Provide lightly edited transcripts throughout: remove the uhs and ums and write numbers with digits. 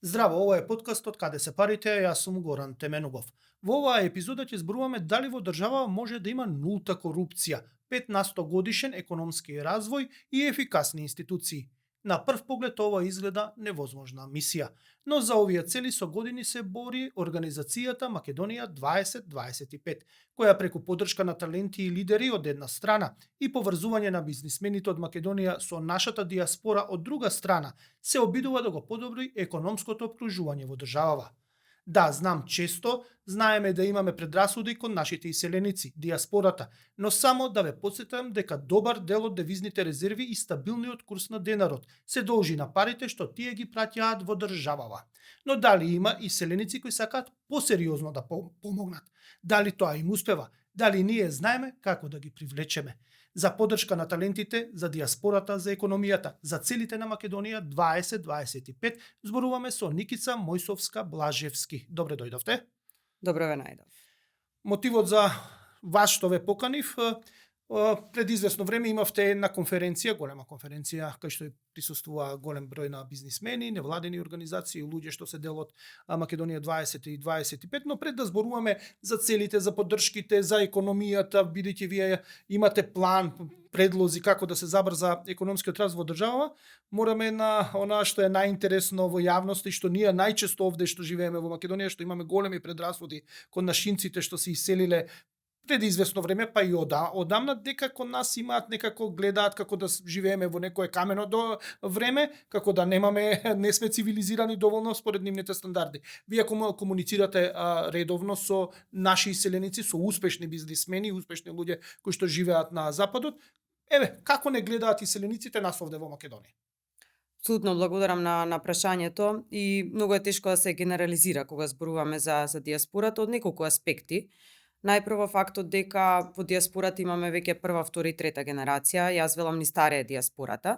Здраво, ова е подкастот Каде се парите, јас сум Горан Теменогов. Во оваа епизода ќе зборуваме дали во држава може да има нулта корупција, 5 на 100 годишен економски развој и ефикасни институции. На прв поглед ова изгледа невозможна мисија, но за овие цели со години се бори организацијата Македонија 2025, која преку поддршка на таленти и лидери од една страна и поврзување на бизнисмените од Македонија со нашата диаспора од друга страна, се обидува да го подобри економското обкружување во државава. Да, знам, често знаеме да имаме предрасуди кон нашите иселеници, диаспората, но само да ве подсетам дека добар дел од девизните резерви и стабилниот курс на денарот се должи на парите што тие ги праќаат во државава. Но дали има иселеници кои сакаат посериозно да помогнат? Дали тоа им успева? Дали ние знаеме како да ги привлечеме? За поддршка на талентите, за диаспората, за економијата, за целите на Македонија 2025, зборуваме со Никица Мојсовска-Блажевски. Добре дојдовте. Добро ве најдов. Мотивот за вас што ве поканив, пред известно време имавте една конференција, голема конференција, кај што присуствува голем број на бизнисмени, невладени организации, луѓе што се дел од Македонија 2025, но пред да зборуваме за целите, за поддршките, за економијата, бидејќи вие имате план, предлози како да се забрза економскиот развој во држава, мораме на она што е најинтересно во јавноста и што ние најчесто овде што живееме во Македонија, што имаме големи предрасуди кон нашинците што се иселиле пред известно време, па и одамна, дека кон нас имаат некако гледаат како да живееме во некое камено до време, како да не сме цивилизирани доволно според нивните стандарди. Вие комуницирате редовно со наши иселеници, со успешни бизнисмени, успешни луѓе кои што живеат на западот. Еве, како не гледаат иселениците нас овде во Македонија? Апсолутно благодарам на прашањето и многу е тешко да се генерализира кога зборуваме за диаспората од неколку аспекти. Најпрво фактот дека во диаспората имаме веќе прва, втора и трета генерација, јас велам ни старе диаспората.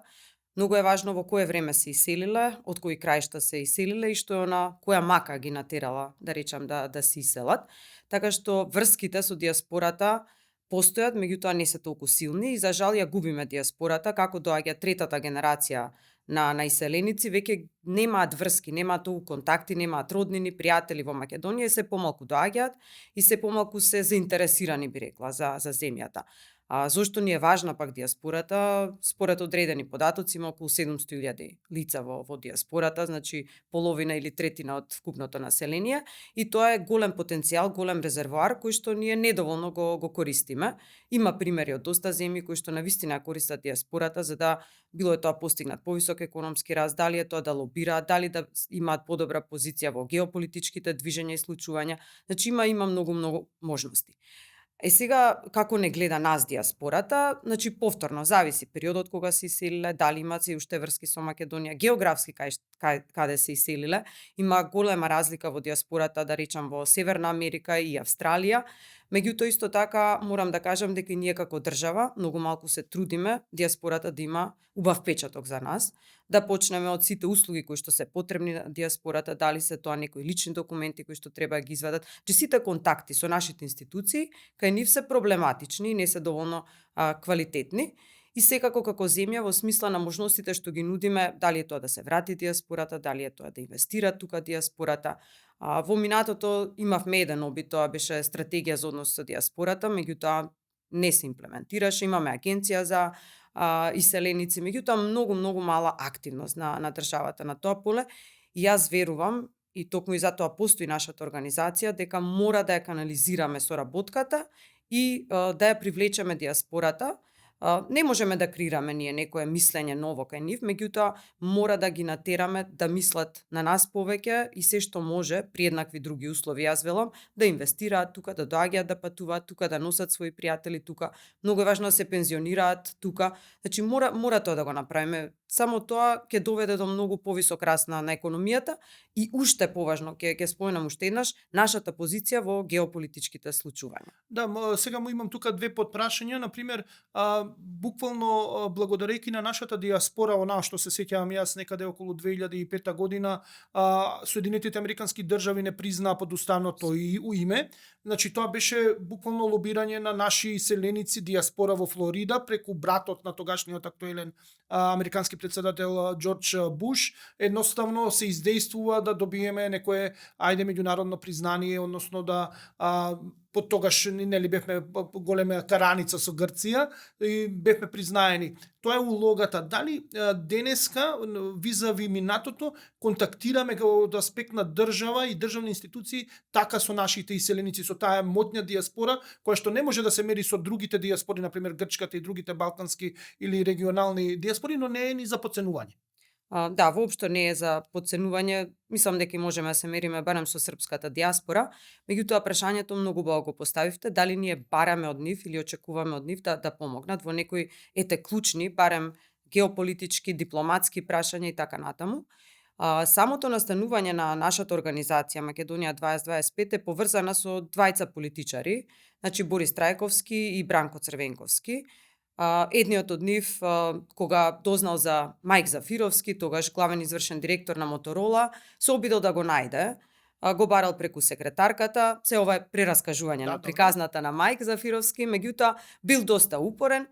Многу е важно во кое време се иселиле, од кои краишта се иселиле и што е она која мака ги натерала, да речам, да се иселат. Така што врските со диаспората постојат, меѓутоа не се толку силни и за жал ја губиме диаспората, како доаѓа третата генерација на иселеници, веќе немаат врски, немаат толку контакти, немаат роднини, пријатели во Македонија и се помалку доаѓаат и се помалку се заинтересирани, би рекла, за земјата. Зошто ни е важна пак диаспората? Според одредени податоци има околу 700.000 лица во диаспората, значи половина или третина од вкупното население, и тоа е голем потенцијал, голем резервоар кој што ние недоволно го користиме. Има примери од доста земји кои што навистина користат диаспората за да било е тоа постигнат повисок економски раст, дали е тоа да лобираат, дали да имаат подобра позиција во геополитичките движења и случувања. Значи има многу можности. Сега, како не гледа нас диаспората, значи повторно зависи периодот кога се иселиле, дали имаат се уште врски со Македонија, географски каде се иселиле. Има голема разлика во диаспората, да речам, во Северна Америка и Австралија. Меѓутоа исто така морам да кажам дека ние како држава многу малку се трудиме диаспората да има убав печаток за нас, да почнеме од сите услуги кои што се потребни на диаспората, дали се тоа некои лични документи кои што треба да ги извадат, че сите контакти со нашите институции кај нив се проблематични и не се доволно квалитетни. И секако како земја во смисла на можностите што ги нудиме, дали е тоа да се врати диаспората, дали е тоа да инвестира тука диаспората. Во минатото имавме еден обид, тоа беше стратегија за однос со диаспората, меѓутоа не се имплементираше. Имаме агенција за иселеници, меѓутоа многу мала активност на државата на тоа поле. И јас верувам, и токму и затоа постои нашата организација, дека мора да ја канализираме соработката и да ја привлечеме диаспората. Не можеме да креираме ние некое мислење ново кај нив, меѓутоа мора да ги натераме да мислат на нас повеќе и се што може при еднакви други услови, јас велам, да инвестираат тука, да доаѓаат да патуваат тука, да носат своји пријатели тука. Многу е важно да се пензионираат тука. Значи мора тоа да го направиме. Само тоа ќе доведе до многу повисок раст на економијата и уште поважно ќе споменам уште еднаш нашата позиција во геополитичките случувања. Да, сега му имам тука две подпрашања, на пример, буквално благодарејќи на нашата диаспора, онаа што се сеќавам јас некаде околу 2005 година, Соединетите Американски држави не признаа подуставното и име. Значи тоа беше буквално лобирање на наши селеници диаспора во Флорида преку братот на тогашниот актуелен американски председател Џорџ Буш. Едноставно се издействува да добиеме некое меѓународно признание, односно да под тогаш нели бевме голема караница со Грција и бевме признаени. Тоа е улогата. Дали денеска визави минатото контактираме од аспект на држава и државни институции така со нашите иселеници, со таа моќна диаспора која што не може да се мери со другите диаспори, на пример грчката и другите балкански или регионални диаспори, но не е ни за подценување. Да, воопшто не е за подценување. Мислам дека можеме да се мериме барем со српската диаспора. Меѓутоа прашањето многу убаво го поставивте, дали ние бараме од нив или очекуваме од нив да помогнат во некои клучни, барем геополитички, дипломатски прашања и така натаму. Самото настанување на нашата организација Македонија 2025 е поврзана со двајца политичари, значи Борис Трајковски и Бранко Црвенковски. Едниот од нив, кога дознал за Мајк Зафировски, тогаш главен извршен директор на Моторола, се обидел да го најде, го барал преку секретарката, се ова е прераскажување на приказната на Мајк Зафировски, меѓутоа бил доста упорен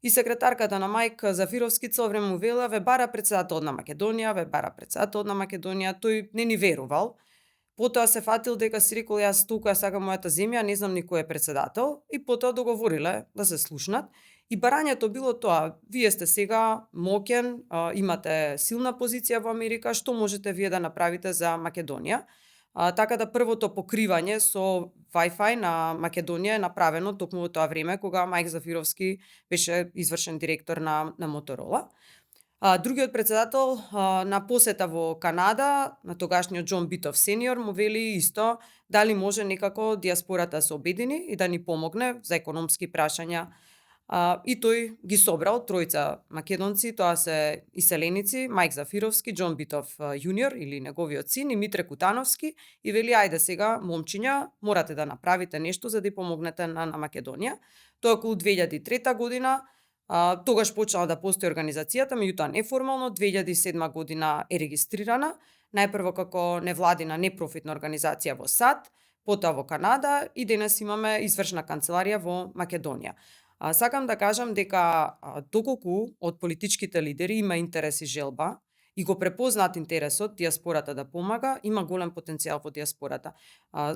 и секретарката на Мајк Зафировски цело време му вела, ве бара председател на Македонија, тој не ни верувал. Потоа се фатил дека си рекол јас толку ја сакам мојата земја, не знам ни кој е председател, и потоа договориле да се слушнат. И барањето било тоа, вие сте сега моќен, имате силна позиција во Америка, што можете вие да направите за Македонија? Така да првото покривање со Wi-Fi на Македонија е направено токму во тоа време кога Мајк Зафировски беше извршен директор на Моторола. Другиот председател на посета во Канада, на тогашниот Џон Битов сениор, му вели исто дали може некако диаспората се обедини и да ни помогне за економски прашања. И тој ги собрал тројца македонци, тоа се иселеници, Мајк Зафировски, Џон Битов јуниор или неговиот син и Митре Кутановски, и вели ајде сега момчиња, морате да направите нешто за да помогнете на Македонија. Тоа околу 2003 година, тогаш почнала да постои организацијата, меѓутоа неформално, 2007 година е регистрирана, најпрво како невладина непрофитна организација во САД, потоа во Канада и денес имаме извршна канцеларија во Македонија. Сакам да кажам дека доколку од политичките лидери има интерес и желба и го препознат интересот диаспората да помага, има голем потенцијал во диаспората.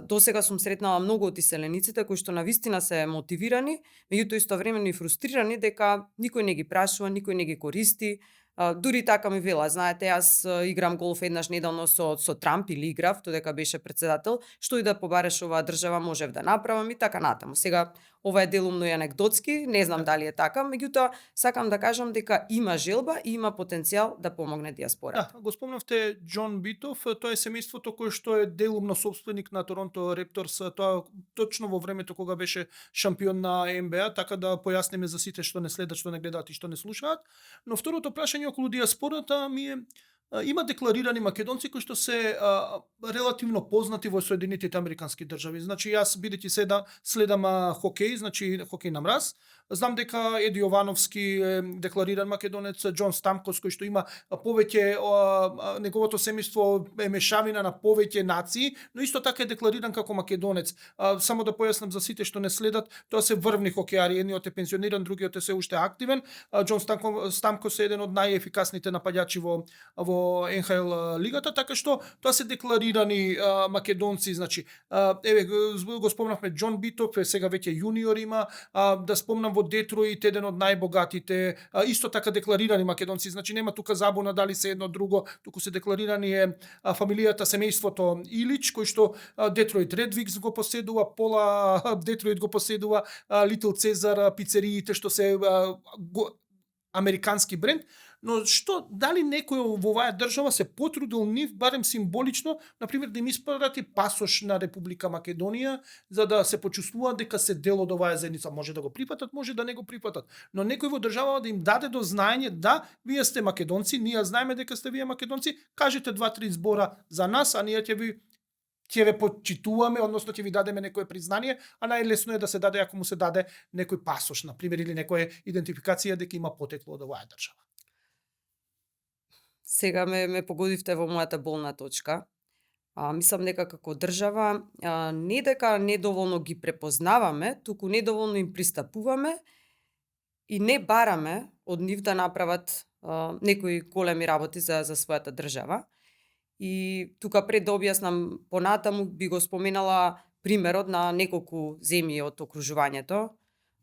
Досега сум сретнала многу од иселениците кои што навистина се мотивирани, меѓутоа истовремено и фрустрирани дека никој не ги прашува, никој не ги користи. Дури така ми вела, знаете, јас играм голф еднаш недавно со Трамп или играв, додека беше председател, што и да побараш оваа држава можев да направам и така натаму. Сега ова е делумно и анекдотски, не знам дали е така, меѓутоа сакам да кажам дека има желба и има потенцијал да помогне диаспората. Да, го спомнавте Џон Битов, тоа е семејството кое што е делумно собственик на Торонто Репторс, тоа точно во времето кога беше шампион на НБА, така да појасниме за сите што не следат, што не гледаат и што не слушаат. Но второто прашање околу диаспората ми е, има декларирани македонци кои што се релативно познати во Соединетите Американски држави. Значи јас бидејќи следам хокеј, значи хокеј на мраз, знам дека Еди Јовановски е деклариран македонец, Џон Стамкос кој што има повеќе, неговото семејство е мешавина на повеќе нации, но исто така е деклариран како македонец. Само да појаснам за сите што не следат, тоа се врвни хокејари, едниот е пензиониран, другиот е се уште активен. Џон Стамкос е еден од најефикасните нападачи во НХЛ лигата, така што тоа се декларирани македонци, значи еве го спомнавме Џон Битов, сега веќе јуниор има, да спомнам во Детройт еден од најбогатите, исто така декларирани македонци, значи нема тука забуна дали се едно друго, туку се декларирани е фамилијата, семејството Илич, кој што Детройт Ред Викс го поседува, пола Детройт го поседува, Литл Цезар, пицериите што се американски бренд. Но што, дали некој во оваа држава се потрудил нив, барем символично, например, да им испрати пасош на Република Македонија, за да се почувствуваат дека се дел од оваа заедница. Може да го прифатат, може да не го прифатат. Но некој во држава да им даде до знаење, да, вие сте македонци, ние знаеме дека сте вие македонци, кажете 2-3 збора за нас, а ние ќе ви ќе ве почитуваме, односно ќе ви дадеме некое признание, а најлесно е да се даде ако му се даде некој пасош, на пример, или некоја идентификација дека има потекло од оваа држава. Сега ме погодивте во мојата болна точка. Мислам дека како држава, не дека недоволно ги препознаваме, туку недоволно им пристапуваме и не бараме од нив да направат некои големи работи за својата држава. И тука пред да објаснам понатаму би го споменала примерот на неколку земји од окружувањето.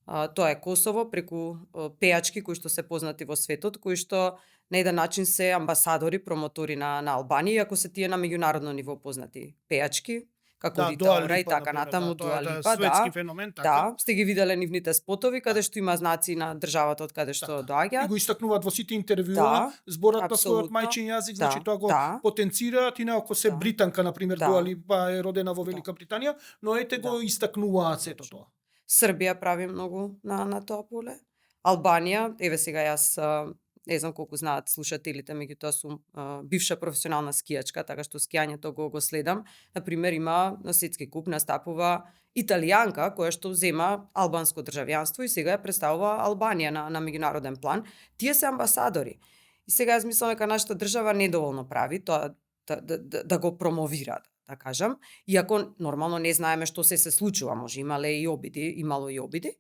Тоа е Косово преку пејачки кои што се познати во светот, кои што на еден начин се амбасадори, промотори на Албанија, иако се тие на меѓународно ниво познати пејачки, како Да, Рита Дуа Ора и Липа, така например, натаму, да, тоа Дуа е Липа, светски да. феномен, така. Да, сте ги виделе нивните спотови каде што има знаци на државата од каде што И доаѓаат. го истакнуваат во сите интервјуа, Да, зборот на својот апсолутно. мајчин јазик, Да, значи тоа го да. потенцираат, и ако се Да. британка, на пример, Да. Дуа Липа е родена во Да. Велика Британија, но ете го Да. истакнуваат сето тоа. Србија прави многу на тоа поле. Албанија, еве сега јас не знам колку знаат слушателите, меѓутоа сум бивша професионална скијачка, така што скијањето го следам. На пример, има на светски куп настапува италијанка која што зема албанско државјанство и сега ја представува Албанија на меѓународен план. Тие се амбасадори. И сега јас мислам дека нашата држава недоволно прави тоа да го промовира, да кажам, иако нормално не знаеме што се случува, може имало и обиди.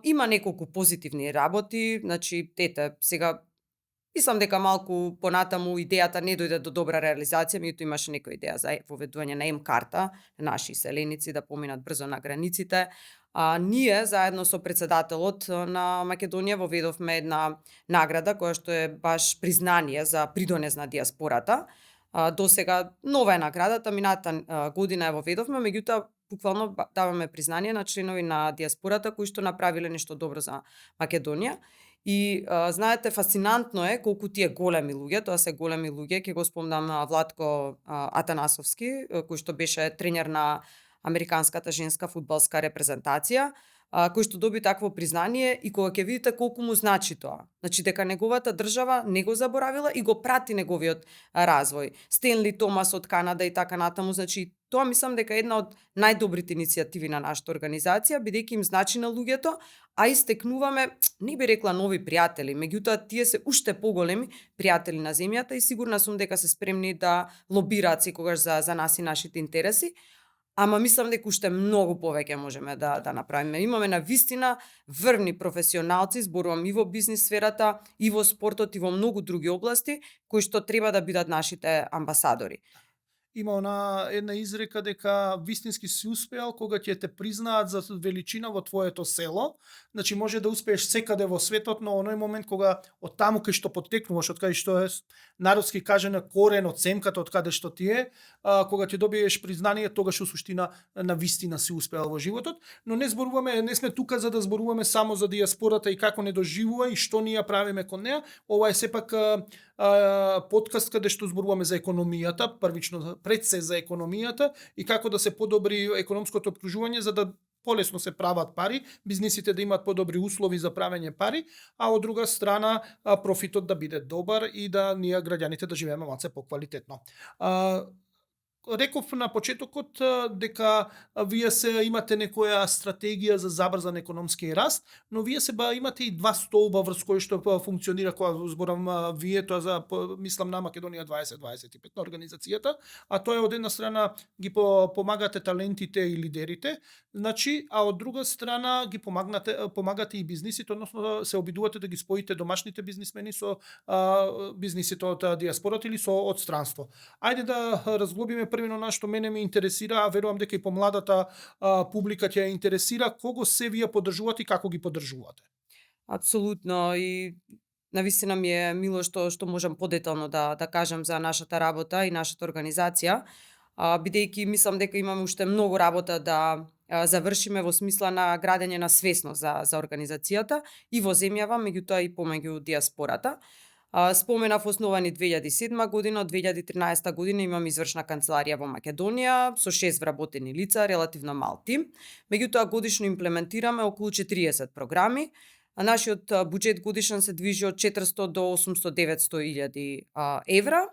Има неколку позитивни работи, значи ете сега мислам дека малку понатаму идејата не дојде до добра реализација, меѓутоа имаше некоја идеја за воведување на М-карта на наши иселеници да поминат брзо на границите. Ние заедно со председателот на Македонија воведовме една награда која што е баш признание за придонес на дијаспората. До сега нова е наградата, минатата година ја воведовме, меѓутоа буквално даваме признание на членови на дијаспората кои што направиле нешто добро за Македонија. И знаете, фасцинантно е колку тие големи луѓе, тоа се големи луѓе, ќе го спомнам Владко Атанасовски, кој што беше тренер на американската женска фудбалска репрезентација, кој што доби такво признание и кога ќе видите колку му значи тоа. Значи дека неговата држава не го заборавила и го прати неговиот развој. Стенли Томас од Канада и така натаму, значи тоа мислам дека е една од најдобрите иницијативи на нашата организација, бидејќи им значи на луѓето, а истекнуваме, не би рекла нови пријатели, меѓутоа тие се уште поголеми пријатели на земјата и сигурна сум дека се спремни да лобираат секогаш за нас и нашите интереси. Ама мислам дека уште многу повеќе можеме да направиме. Имаме на вистина врвни професионалци, зборувам и во бизнис сферата, и во спортот, и во многу други области, кои што треба да бидат нашите амбасадори. Има една изрека дека вистински си успеал кога ќе те признаат за величина во твоето село. Значи може да успееш секаде во светот, но оној момент кога од таму кај што поттекнуваш, од кај што е народски кажено корен од семката од каде што ти е, кога ќе добиеш признание, тогаш во суштина на вистина си успеал во животот, но не зборуваме, не сме тука за да зборуваме само за дијаспората и како не доживува и што ние правиме кон неа. Ова е сепак подкаст каде што зборуваме за економијата, првично пред се за економијата и како да се подобри економското обкружување за да полесно се прават пари, бизнисите да имаат подобри услови за правење пари, а од друга страна профитот да биде добар и да ние граѓаните да живееме малце поквалитетно. Реков на почетокот дека вие се имате некоја стратегија за забрзан економски раст, но вие се имате и два столба врз кои што функционира кога зборам вие, тоа за мислам на Македонија 2025 на организацијата, а тоа е од една страна ги помагате талентите и лидерите, значи, а од друга страна ги помагате и бизнисите, односно се обидувате да ги споите домашните бизнисмени со бизнисите од дијаспората или со одстранство. Ајде да разглобиме првено на што мене ме интересира, а верувам дека и помладата публика ќе ја интересира, кого се вие поддржувате и како ги поддржувате? Апсолутно, и навистина ми е мило што можам подетално да кажам за нашата работа и нашата организација, бидејќи мислам дека имаме уште многу работа да завршиме во смисла на градење на свесност за организацијата и во земјава, меѓутоа и помеѓу дијаспората. Споменав основани 2007 година, од 2013 година имам извршна канцеларија во Македонија со 6 вработени лица, релативно мал тим. Меѓутоа годишно имплементираме околу 40 програми. Нашиот буџет годишен се движи од 400 до 800-900 илјади евра.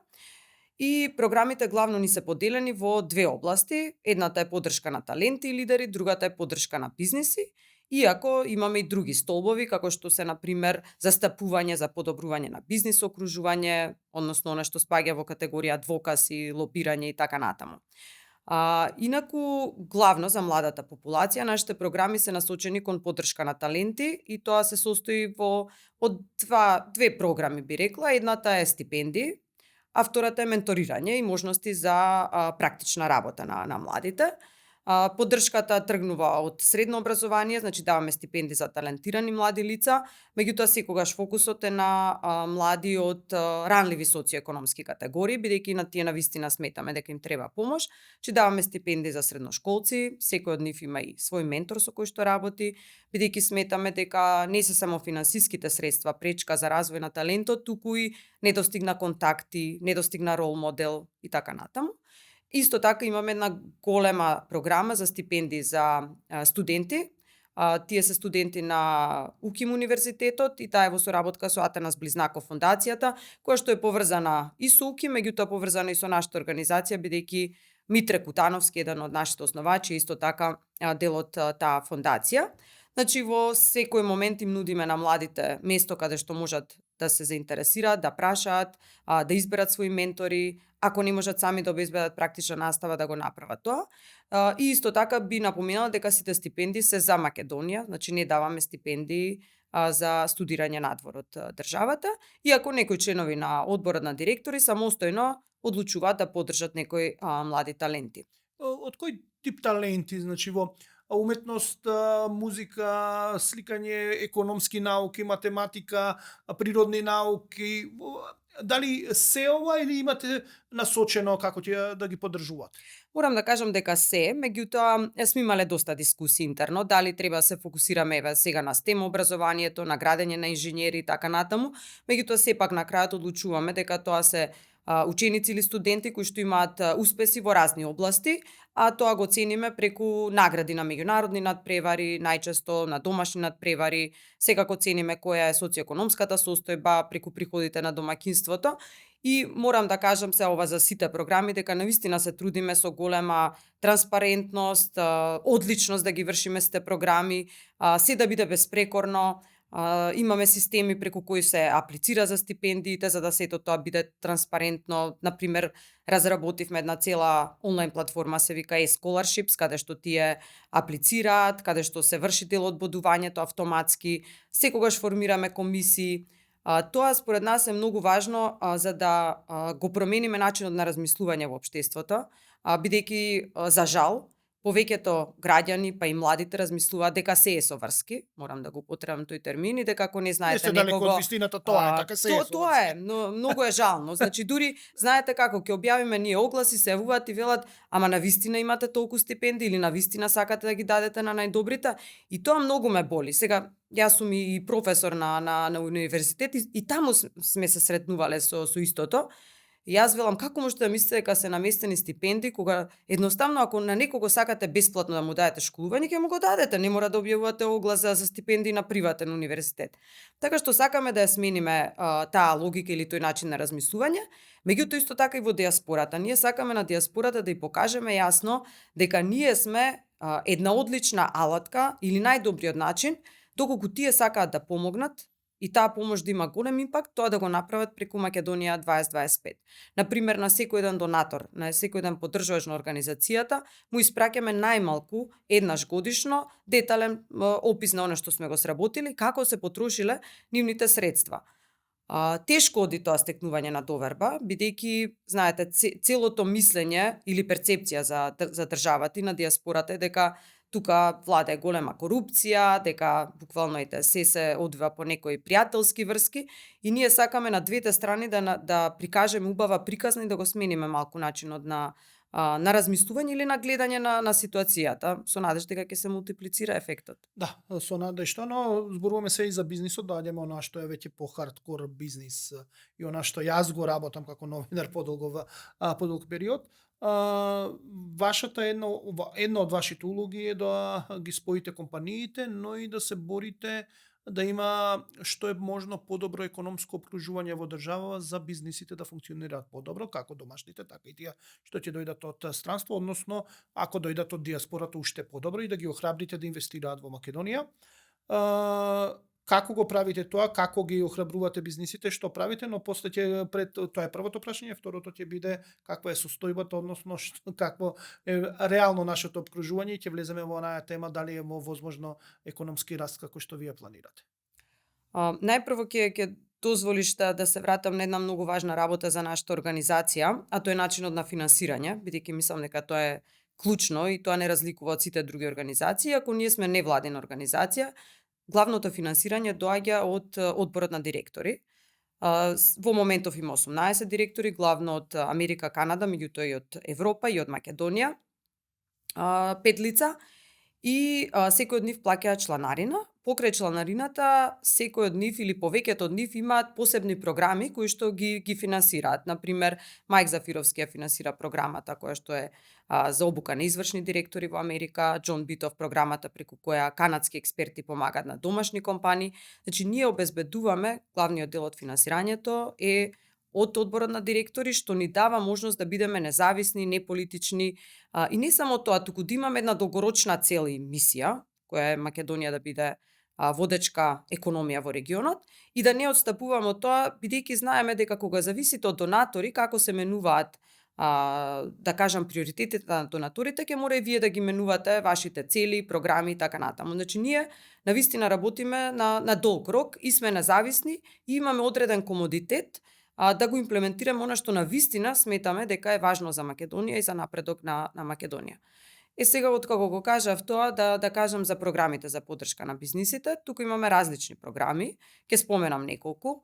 И програмите главно ни се поделени во две области. Едната е поддршка на таленти и лидери, другата е поддршка на бизниси. Иако имаме и други столбови, како што се, например, застапување за подобрување на бизнис окружување, односно она што спаѓа во категорија адвокаси, лобирање и така натаму. Инаку, главно за младата популација, нашите програми се насочени кон поддршка на таленти и тоа се состои од две програми, би рекла. Едната е стипендии, а втората е менторирање и можности за практична работа на младите. Поддршката тргнува од средно образование, значи даваме стипендии за талентирани млади лица, меѓутоа секогаш фокусот е на млади од ранливи социоекономски категории, бидејќи на тие навистина сметаме дека им треба помош, че даваме стипендии за средношколци, секој од нив има и свој ментор со кој што работи, бидејќи сметаме дека не се само финансиските средства пречка за развој на талентот, туку и недостиг на контакти, недостиг на рол модел и така натаму. Исто така имаме една голема програма за стипендии за студенти. Тие се студенти на УКИМ универзитетот и таа е во соработка со Атанас Близнаков фондацијата, која што е поврзана и со УКИМ, меѓутоа поврзана и со нашата организација, бидејќи Митре Кутановски, еден од нашите основачи, исто така дел од таа фондација. Значи, во секој момент им нудиме на младите место каде што можат да се заинтересираат, да прашаат, да изберат своји ментори, ако не можат сами да обезбедат практична настава, да го направат тоа. И исто така би напоменала дека сите стипендии се за Македонија, значи не даваме стипендии за студирање надвор од државата, иако некои членови на одборот на директори самостојно одлучуваат да поддржат некои млади таленти. Од кој тип таленти, значи во уметност, музика, сликање, економски науки, математика, природни науки, дали се ова или имате насочено како ќе да ги поддржувате? Морам да кажам дека се, меѓутоа сме имале доста дискусии интерно, дали треба да се фокусираме еве сега на STEM образованието, на градење на инженери и така натаму, меѓутоа сепак на крајот одлучуваме дека тоа се ученици или студенти кои што имаат успеси во разни области, а тоа го цениме преку награди на меѓународни надпревари, најчесто на домашни надпревари, секако цениме која е социоекономската состојба преку приходите на домаќинството. И морам да кажам се ова за сите програми, дека навистина се трудиме со голема транспарентност, одличност да ги вршиме сите програми, се да биде безпрекорно. Имаме системи преку кои се аплицира за стипендиите, за да сето тоа биде транспарентно. Например, разработивме една цела онлайн платформа, се вика e-scholarships, каде што тие аплицираат, каде што се врши дел од бодувањето автоматски, секогаш формираме комисии. Тоа според нас е многу важно за да го промениме начинот на размислување во општеството, бидејќи за жал повеќето граѓани, па и младите размислуваат дека се е соврски, морам да го употребам тој термин, и дека ако не знаете некого... од вистината, тоа е, така се е соврски. Тоа е, но многу е жално. Значи, дури, знаете како, ќе објавиме ние огласи, се јавуваат и велат, ама на вистина имате толку стипендии или на вистина сакате да ги дадете на најдобрите, и тоа многу ме боли. Сега, јас сум и професор на универзитет и таму сме се сретнувале со истото. И јас велам, како можете да мислите дека се наместени стипендии, кога едноставно ако на некого сакате бесплатно да му дадете школување, ќе му го дадете, не мора да објавувате оглас за стипендии на приватен универзитет. Така што сакаме да ја смениме таа логика или тој начин на размислување, меѓутоа исто така и во диаспората. Ние сакаме на диаспората да ја покажеме јасно дека ние сме една одлична алатка или најдобриот начин, доколку тие сакаат да помогнат, и таа помош да има голем импакт, тоа да го направат преку Македонија 2025. Например, на секој еден донатор, на секој еден поддржувач на организацијата, му испраќаме најмалку еднаш годишно детален опис на она што сме го сработили, како се потрошиле нивните средства. Тешко оди тоа стекнување на доверба, бидејќи, знаете, целото мислење или перцепција за државата и на диаспората е дека тука владае голема корупција, дека буквално се одвива по некои пријателски врски и ние сакаме на двете страни да прикажеме убава приказна и да го смениме малку начинот на размислување или на гледање на ситуацијата, со надежда дека ќе се мултиплицира ефектот. Да, со надежда, но зборуваме се и за бизнисот, доаѓаме она што е веќе по хардкор бизнис и она што јас го работам како новинар подолг период. Вашата една од вашите улоги е да ги споите компаниите, но и да се борите да има што е можно подобро економско окружување во држава за бизнисите да функционираат подобро, како домашните, така и тие што ќе дојдат од странство, односно ако дојдат од диаспората уште подобро и да ги охрабрите да инвестираат во Македонија. Како го правите тоа, како ги охрабрувате бизнисите, што правите, но после ќе пред тоа е првото прашање, второто ќе биде каква е состојбата, односно какво е реално нашето обкружување и ќе влеземе во онаа тема дали е возможно економски раст како што вие планирате. Најпрво ќе дозволиш да се вратам на една многу важна работа за нашата организација, а тоа е начинот на финансирање, бидејќи мислам дека тоа е клучно и тоа не разликува од сите други организации. Ако ние сме невладина организација, главното финансирање доаѓа од одборот на директори. Во моментов има 18 директори, главно од Америка, Канада, меѓутоа и од Европа и од Македонија. 5 лица и секој од нив плаќа чланарина. Покрај чланарината, секој од нив или повеќето од нив имаат посебни програми кои што ги финансираат. Например, Мајк Зафировски ја финансира програмата која што е за обука на извршни директори во Америка, Џон Битов програмата преку која канадски експерти помагаат на домашни компании. Значи, ние обезбедуваме, главниот дел од финансирањето е од одборот на директори, што ни дава можност да бидеме независни, неполитични, и не само тоа, туку да имаме една долгорочна цел и мисија, која е Македонија да биде водечка економија во регионот, и да не отстапуваме од тоа, бидејќи знаеме дека кога зависите од донатори, како се менуваат да кажам приоритетите на донаторите, ќе мора и вие да ги менувате вашите цели, програми и така натаму. Значи, ние навистина работиме на долг рок и сме независни и имаме одреден комодитет да го имплементираме она што навистина сметаме дека е важно за Македонија и за напредок на Македонија. Сега, откако го кажав тоа, да кажам за програмите за поддршка на бизнисите. Туку имаме различни програми, ќе споменам неколку.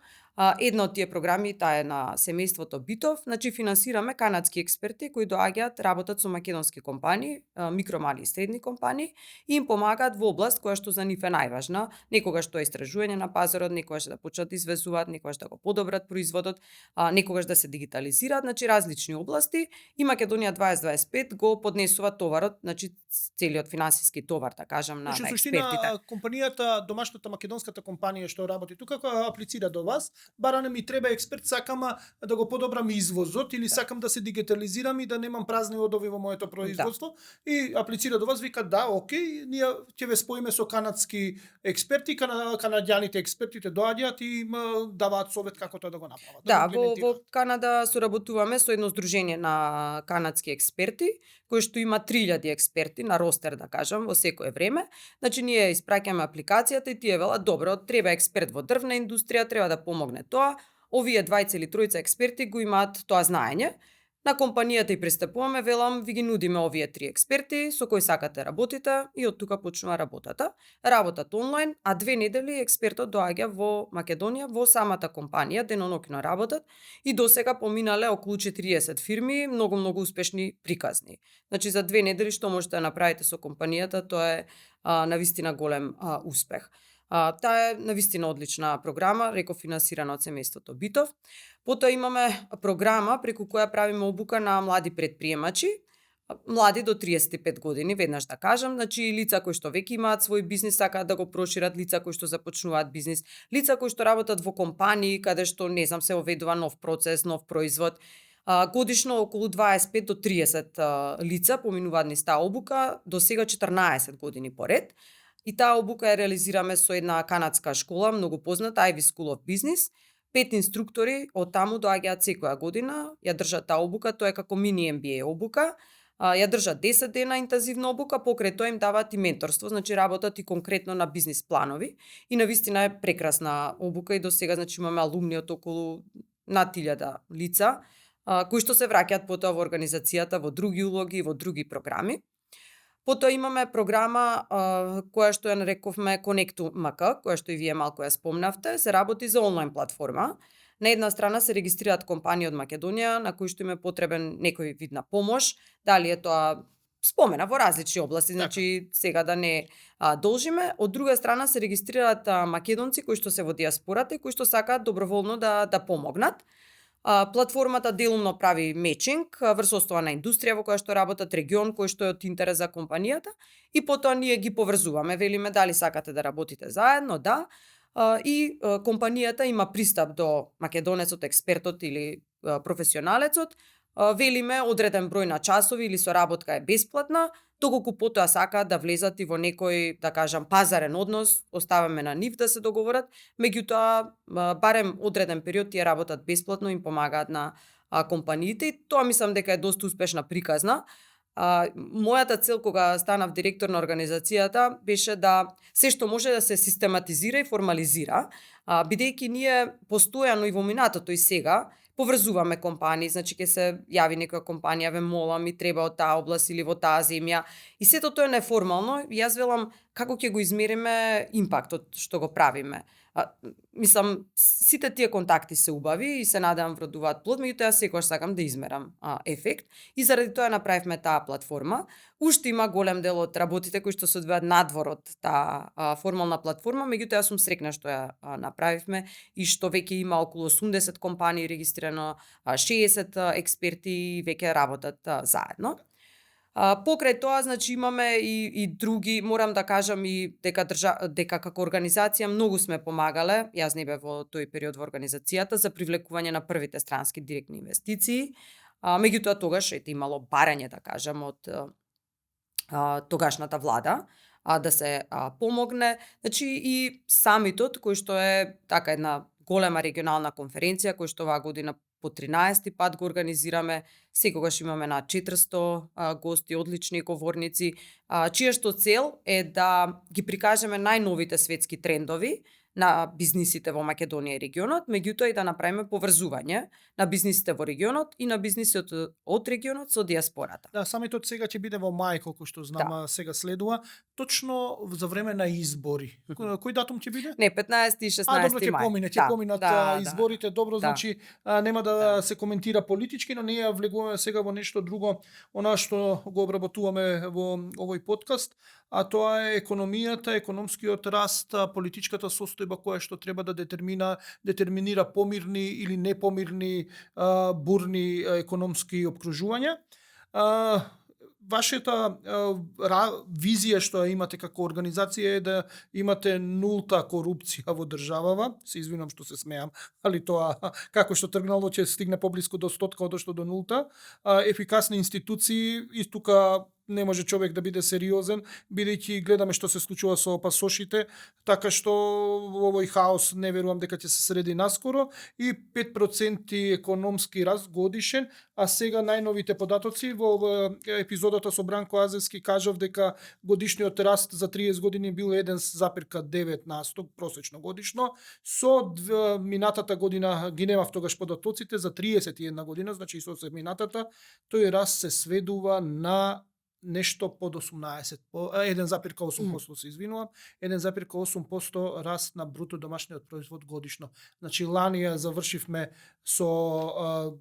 Една од тие програми, таа е на семејството Битов, значи финансираме канадски експерти кои доаѓаат, работат со македонски компании, микро, мали и средни компании и им помагаат во област која што за нив е најважна, некогаш тоа е истражување на пазарот, некогаш да почнат да извезуваат, некогаш да го подобрат производот, некогаш да се дигитализираат, значи различни области, и Македонија 2025 го поднесува товарот, значи целиот финансиски товар, да кажам, на експертите. Суштина, компанијата, домашната македонската компанија што работи тука, која аплицира до вас, бара не ми треба експерт, сакам да го подобрам извозот или сакам да се дигитализирам и да немам празни одови во моето производство, и аплицира до вас, вика да, окей, ние ќе ве споиме со канадски експерти, канадјаните експертите доаѓаат и даваат совет како тоа да го направат. Да, во Канада соработуваме со едно здружение на канадски експерти, кои што има 3000 експерти на ростер, да кажам, во секое време. Значи, ние испраќаме апликацијата и тие велат, добро, треба експерт во дрвна индустрија, треба да помогне тоа. Овие двајца или тројца експерти го имаат тоа знаење. На компанијата и пристапуваме, велам, ви ги нудиме овие 3 експерти со кои сакате работите, и од тука почнува работата. Работат онлайн, а 2 недели експертот доаѓа во Македонија, во самата компанија, деноноќно работат, и досега поминале околу 40 фирми, многу успешни приказни. Значи, за 2 недели што можете да направите со компанијата, тоа е навистина голем успех. Таа е навистина одлична програма, реков, финансирана од семејството Битов. Потоа имаме програма преку која правиме обука на млади предприемачи, млади до 35 години, веднаш да кажам, значи лица кои што веќе имаат свој бизнис, сакаат да го прошират, лица кои што започнуваат бизнис, лица кои што работат во компании каде што, не знам, се оведува нов процес, нов производ. Годишно околу 25 до 30 лица поминуваат низ таа обука, до сега 14 години поред. И таа обука ја реализираме со една канадска школа, многу позната, Ivy School of Business. 5 инструктори од таму доаѓаат секоја година, ја држат таа обука, тоа е како мини MBA обука. Ја држат 10 дена интензивна обука, покрај тоа им даваат и менторство, значи работат и конкретно на бизнис планови. И навистина е прекрасна обука и до сега, значи, имаме алумни од околу над 1000 лица, кои што се враќаат потоа во организацијата, во други улоги, во други програми. Потоа имаме програма која што ја нарековме Connect MK, која што и вие малку ја спомнавте, се работи за онлайн платформа. На една страна се регистрираат компании од Македонија на кои што им е потребен некој вид на помош, дали е тоа спомена во различни области, значи сега да не должиме. Од друга страна се регистрираат македонци кои што се во диаспората и кои што сакаат доброволно да помогнат. Платформата делумно прави мечинг врз основа на индустрија во која што работат, регион кој што е од интерес за компанијата и потоа ние ги поврзуваме. Велиме дали сакате да работите заедно, да. И компанијата има пристап до македонецот, експертот или професионалецот. Велиме одреден број на часови или соработка е бесплатна, доколку потоа сакаат да влезат и во некој, да кажам, пазарен однос, оставаме на нив да се договорат, меѓутоа барем одреден период тие работат бесплатно и им помагаат на компаниите и тоа мислам дека е доста успешна приказна. Мојата цел кога станав директор на организацијата беше да се што може да се систематизира и формализира, бидејќи ние постојано и во минатото и сега поврзуваме компании, значи ќе се јави некоја компанија, ве молам, ми треба од таа област или во таа земја. И сето тоа е неформално, и јас велам како ќе го измериме импактот што го правиме. Мислам, сите тие контакти се убави и се надевам вродуваат плод, меѓутоа јас секогаш сакам да измерам ефект и заради тоа направивме таа платформа. Уште има голем дел од работите кои што се одвијат надвор од таа формална платформа, меѓутоа јас сум среќна што ја направивме и што веќе има околу 80 компании регистрирано, 60 експерти веќе работат заедно. Покрај тоа, значи имаме и други, морам да кажам и дека како организација многу сме помагале, јас не бев во тој период во организацијата, за привлекување на првите странски директни инвестиции. Меѓутоа тогаш ете имало барање, да кажам, од тогашната влада да се помогне. Значи и самитот кој што е така една голема регионална конференција кој што оваа година по 13 пат го организираме, секогаш имаме на 400 гости, одлични говорници, чија што цел е да ги прикажеме најновите светски трендови на бизнисите во Македонија и регионот, меѓутоа и да направиме поврзување на бизнисите во регионот и на бизнисите од регионот со диаспората. Да, самитот сега ќе биде во мај, колку што знам, сега следува, точно за време на избори. Кој датум ќе биде? Не, 15 и 16 добро, ќе помине, ќе поминат изборите, добро, значи нема да се коментира политички, но ние влегуваме сега во нешто друго, она што го обработуваме во овој подкаст, а тоа е економијата, економскиот раст, политичката состојба која што треба да детерминира помирни или непомирни бурни економски опкружувања. Вашата визија што имате како организација е да имате нулта корупција во државава. Се извинувам што се смеам, али тоа како што тргнало ќе стигне поблиску до 100 одошто до нулта. Ефикасни институции и тука не може човек да биде сериозен, бидејќи гледаме што се случува со пасошите, така што во овој хаос не верувам дека ќе се среди наскоро и 5% економски раст годишен, а сега најновите податоци во епизодата со Бранко Азевски кажав дека годишниот раст за 30 години бил 1,9% просечно годишно, со минатата година ги немав тогаш податоците за 31 година, значи и со минатата тој раст се сведува на нешто под 18, 1,8% се извинувам, 1,8% раст на бруто домашниот производ годишно. Значи лани ја завршивме со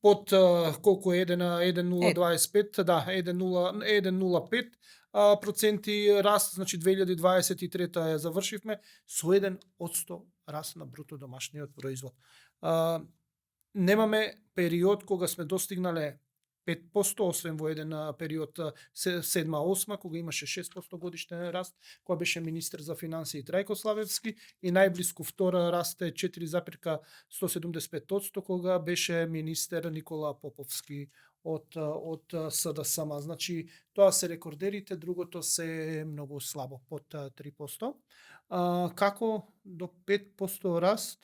под колку е 1,025, да, 1,05 проценти раст, значи 2023 ја завршивме со 1% раст на бруто домашниот производ. Немаме период кога сме достигнале 5%, освен во еден период 7-8, кога имаше 6% годишен раст, кога беше министер за финансии Трајко Славевски, и најблиску втора раст е 4,175%, кога беше министер Никола Поповски од СДСМ. Значи, тоа се рекордерите, другото се многу слабо, под 3%. Како до 5% раст,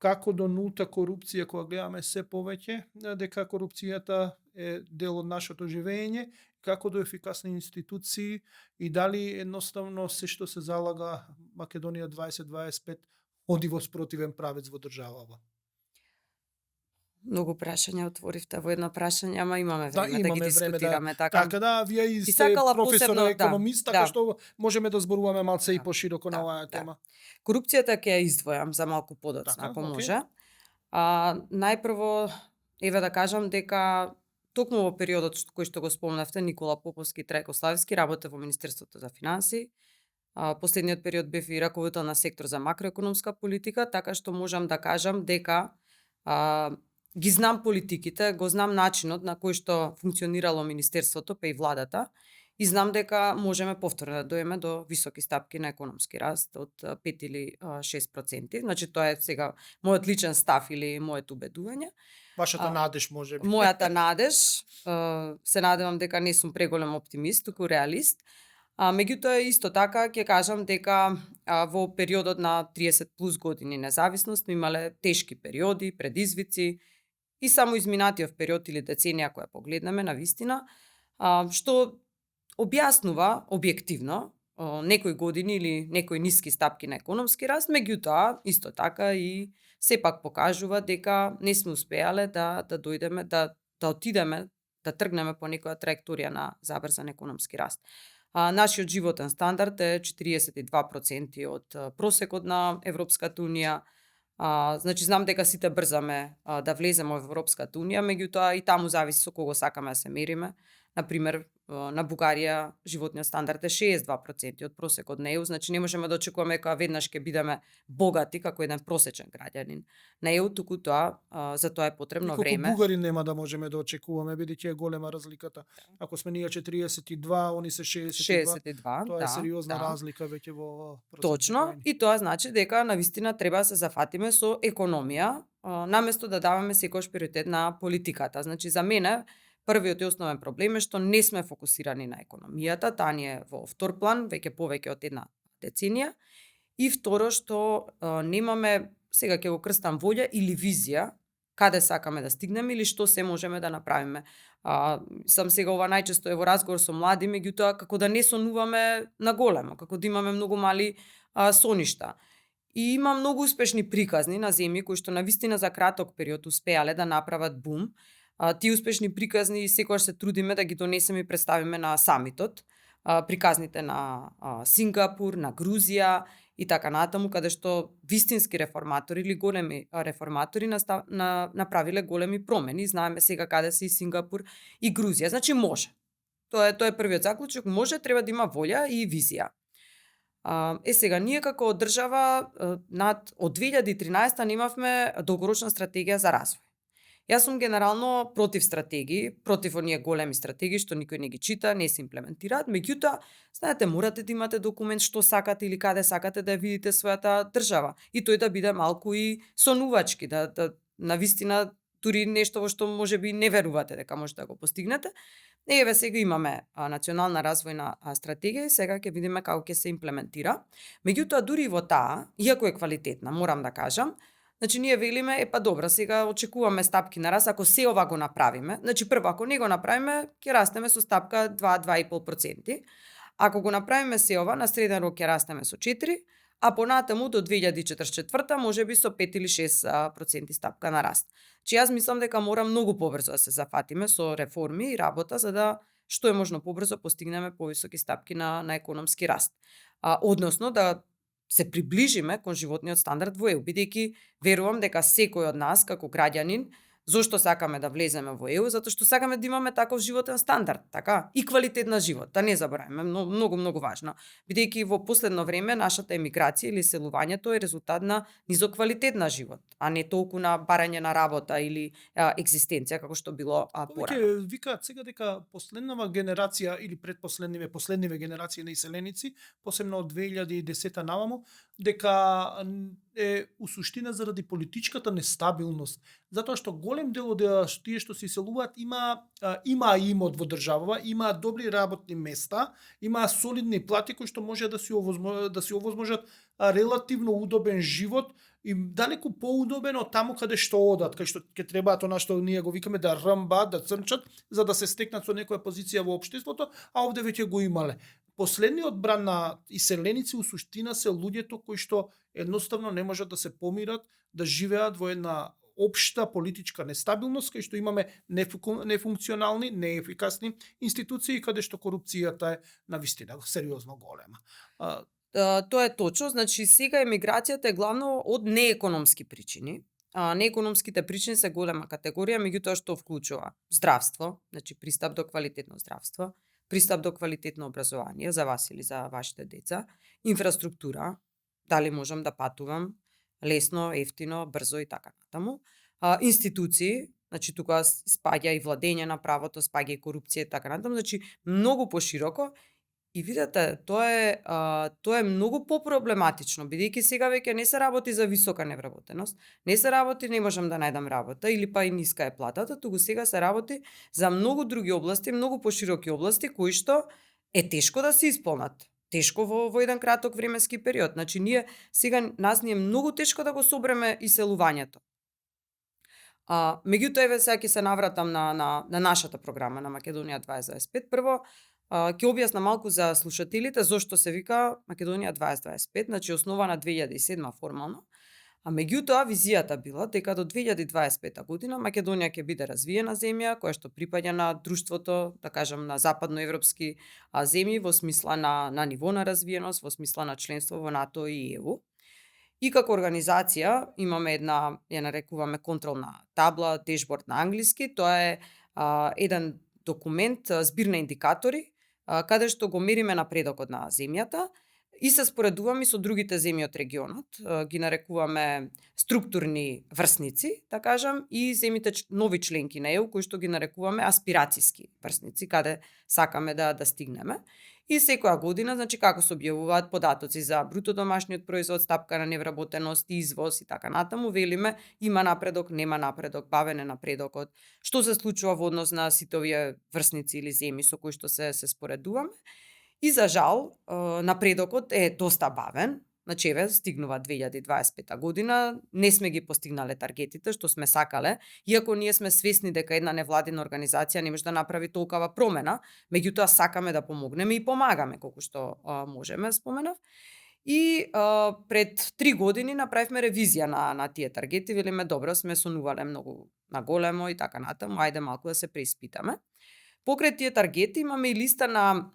како до нулта корупција, кога гледаме се повеќе дека корупцијата е дел од нашето живење, како до ефикасни институции и дали едноставно се што се залага Македонија 2025 оди во спротивен правец во државава. Многу прашања отворивте во едно прашање, ама имаме време да ги дискутираме. Така да, вие сте професор економист, така што можеме да зборуваме малце и пошироко на оваа тема. Корупцијата ќе ја издвојам за малку подоцна, ако може. Најпрво, еве да кажам дека токму во периодот кој што го спомнавте, Никола Поповски и Трајко Славевски работе во Министерството за финансии. Последниот период бев и раководител на сектор за макроекономска политика, така што можам да кажам дека ги знам политиките, го знам начинот на кој што функционирало министерството, па и владата, и знам дека можеме повторно да дојдеме до високи стапки на економски раст од 5 или 6%. Значи тоа е сега мојот личен став или моето убедување. Вашата надеж можеби. Мојата надеж, се надевам дека не сум преголем оптимист, туку реалист. Меѓутоа исто така ќе кажам дека во периодот на 30 плюс години независност сме имале тешки периоди, предизвици и само изминатиот период или деценија која погледнеме на вистина, што објаснува објективно некои години или некои ниски стапки на економски раст, меѓутоа исто така и сепак покажува дека не сме успеале да дојдеме да отидеме, да тргнеме по некоја траекторија на забрзан економски раст. Нашиот животен стандард е 42% од просекот на Европската унија. Значи знам дека сите брзаме да влеземе во Европската унија, меѓутоа и таму зависи со кого сакаме да се мериме. Например, на Бугарија животниот стандард е 62% од просекот на ЕУ, значи не можеме да очекуваме дека веднаш ќе бидеме богати како еден просечен граѓанин на ЕУ, туку тоа за тоа е потребно време. Колку бугари нема да можеме да очекуваме, бидејќи е голема разликата. Ако сме ние 42, они се 62, тоа е сериозна разлика веќе во просечен. Точно, и тоа значи дека навистина треба да се зафатиме со економија, наместо да даваме секојаш приоритет на политиката. Значи за мене првиот и основен проблем е што не сме фокусирани на економијата, таа ни е во втор план, веќе повеќе од една деценија. И второ што немаме, сега ќе го крстам, волја или визија каде сакаме да стигнеме или што се можеме да направиме. Сам сега ова најчесто е во разговор со млади, меѓутоа како да не сонуваме на големо, како да имаме многу мали соништа. И има многу успешни приказни на земји кои што навистина за краток период успеале да направат бум. Тие успешни приказни секогаш се трудиме да ги донесеме и представиме на самитот. Приказните на Сингапур, на Грузија и така натаму, каде што вистински реформатори или големи реформатори направиле големи промени. Знаеме сега каде се и Сингапур и Грузија. Значи може. Тоа е првиот заклучок. Може, треба да има волја и визија. Сега, ние како држава од 2013 немавме долгорочна стратегија за развој. Јас сум генерално против стратегии, против оние големи стратегии што никој не ги чита, не се имплементираат, меѓутоа, знаете, морате да имате документ што сакате или каде сакате да видите својата држава и тој да биде малку и сонувачки, да навистина дури нешто во што можеби не верувате дека можете да го постигнете. Еве сега имаме национална развојна стратегија и сега ќе видиме како ќе се имплементира. Меѓутоа дури во таа, иако е квалитетна, морам да кажам, значи ние велиме, добра, сега очекуваме стапки на раст, ако се ова го направиме, значи прво, ако не го направиме, ќе растеме со стапка 2-2,5%. Ако го направиме се ова, на среден рок ќе растеме со 4%, а понатаму до 2044 можеби со 5 или 6% стапка на раст. Чи јас мислам дека мора многу побрзо да се зафатиме со реформи и работа за да што е можно побрзо постигнеме повисоки стапки на економски раст. Односно да се приближиме кон животниот стандард во ЕУ, бидејќи верувам дека секој од нас како граѓанин зошто сакаме да влеземе во ЕУ, затоа што сакаме да имаме таков животен стандард, така? И квалитет на живот, да не забораваме, многу важно. Бидејќи во последно време нашата емиграција или селувањето е резултат на низок квалитет на живот, а не толку на барање на работа или екзистенција како што било порано. Повеќе викаат сега дека последнава генерација или последниве генерации на иселеници, посебно од 2010 наваму, дека е у суштина заради политичката нестабилност, затоа што голем дел од тие што се иселуваат има имот во државава, има добри работни места, има солидни плати кои што може да си овозможат релативно удобен живот и далеку поудобен од таму каде што одат, кај што ќе требаат она што ние го викаме да рмбаат, да црнчат, за да се стекнат со некоја позиција во општеството, а овде веќе го имале. Последниот бран на иселеници у суштина се луѓето кои што едноставно не можат да се помират, да живеат во една општа политичка нестабилност, кај што имаме нефункционални, неефикасни институции, каде што корупцијата е навистина сериозно голема. Тоа е точно, значи сега емиграцијата е главно од неекономски причини. Неекономските причини се голема категорија, меѓутоа што вклучува здравство, значи пристап до квалитетно здравство, пристап до квалитетно образование за вас или за вашите деца, инфраструктура, дали можам да патувам лесно, ефтино, брзо и така натаму, институции, значи тука спаѓа и владење на правото, спаѓа и корупција и така натаму, значи многу пошироко. И видете, тоа е многу попроблематично, бидејќи сега веќе не се работи за висока невработеност, не се работи не можам да најдам работа или па и ниска е платата, туку сега се работи за многу други области, многу пошироки области кои што е тешко да се исполнат. Тешко во еден краток временски период. Значи нас ни е многу тешко да го собреме иселувањето. Меѓутоа еве сега ќе се навратам на нашата програма на Македонија 2025. Прво, ќе објаснам малку за слушателите зошто се вика Македонија 2025, значи основана 2007 формално, а меѓутоа визијата била дека до 2025 година Македонија ќе биде развиена земја која што припаѓа на друштвото, да кажам на западноевропски земји во смисла на ниво на развиеност, во смисла на членство во НАТО и ЕУ. И како организација имаме една, ја нарекуваме контролна табла, дешборд на англиски, тоа е еден документ, збир на индикатори, каде што го мериме напредокот на земјата и се споредуваме со другите земји од регионот, ги нарекуваме структурни врсници, да кажам, и земјите нови членки на ЕУ, кои што ги нарекуваме аспирацијски врсници, каде сакаме да стигнеме. И секоја година, значи како се објавуваат податоци за бруто домашниот производ, стапка на невработеност, извоз и така натаму, велиме има напредок, нема напредок, бавен е напредокот, што се случува во однос на сите овие врсници или земји со кои што се споредуваме. И за жал, напредокот е доста бавен. Значи, еве, стигнува 2025 година, не сме ги постигнале таргетите што сме сакале, иако ние сме свесни дека една невладина организација не може да направи толкова промена, меѓутоа сакаме да помогнеме и помагаме колку што можеме, споменав. И пред 3 години направивме ревизија на тие таргети, велиме добро, сме сонувале многу на големо и така натаму, ајде малку да се преиспитаме. Покрај тие таргети имаме и листа на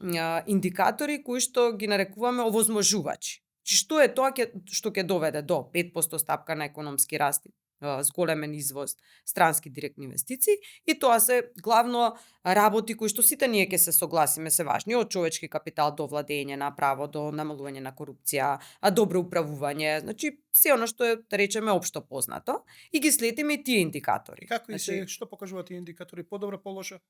индикатори кои што ги нарекуваме овозможувачи. Што е тоа што ќе доведе до 5% стапка на економски раст, зголемен извоз, странски директни инвестиции, и тоа се главно работи кои што сите ние ќе се согласиме се важни, од човечки капитал до владење на право, до намалување на корупција, добро управување, значи се оно што е, да речеме, општо познато, и ги следиме и тие индикатори. Како и се, што покажуваат тие индикатори, подобро, полошо?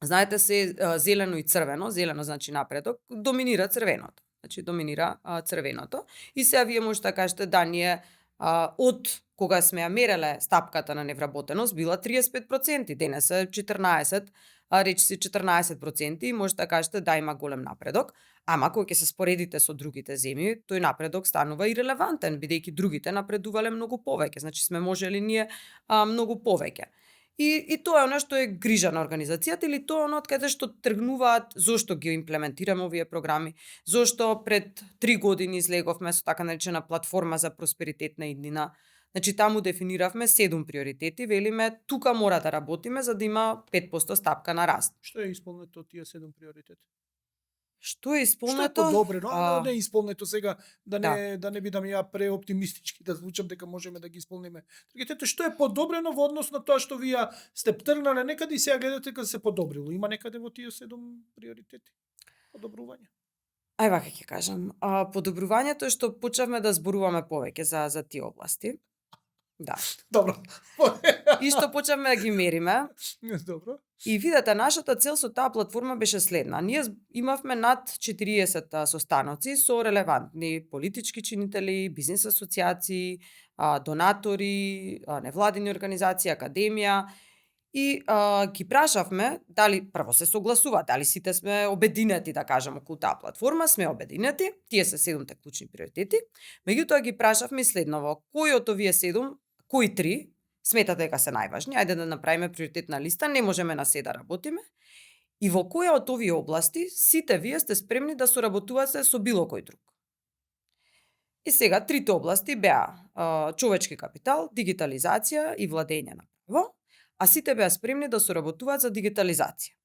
Знаете се зелено и црвено, зелено значи напредок, доминира црвеното. Значи доминира црвеното. И сега вие можете да кажете да ние од кога сме ја мереле стапката на невработеност била 35%, денес е 14, речиси 14%, и можете да кажете да има голем напредок, ама кога ќе се споредите со другите земји, тој напредок станува ирелевантен, бидејќи другите напредувале многу повеќе, значи сме можели ние многу повеќе. И тоа е оно што е грижа на организацијата, или тоа е оно од каде што тргнуваат зошто ги имплементираме овие програми, зошто пред 3 години излеговме со така наречена платформа за просперитетна иднина. Значи таму дефиниравме 7 приоритети, велиме тука мора да работиме за да има 5% стапка на раст. Што е исполнето од тие 7 приоритети? Што е исполнето? Што е подобрено, не е исполнето сега, да не бидам ја преоптимистички, да звучам дека можеме да ги исполниме. Таргетите, што е подобрено во однос на тоа што вие сте тргнале некаде и сега гледате дека се подобрило? Има некаде во тие 7 приоритети подобрување? Ај вака ќе кажам. Подобрувањето е што почнавме да зборуваме повеќе за тие области. Да. Добро. И што почнавме да ги мериме. Добро. И видете, нашата цел со таа платформа беше следна. Ние имавме над 40 состаноци со релевантни политички чинители, бизнес асоциации, донатори, невладини организации, академија. И ги прашавме дали прво се согласува, дали сите сме обединети, да кажам, околу таа платформа, сме обединети, тие се 7 клучни приоритети. Меѓутоа ги прашавме следново, кои од овие 7, кои 3 сметате дека се најважни, ајде да направиме приоритетна листа, не можеме на се да работиме, и во која од овие области сите вие сте спремни да соработувате со било кој друг. И сега трите области беа човечки капитал, дигитализација и владење на право, а сите беа спремни да соработуваат за дигитализација.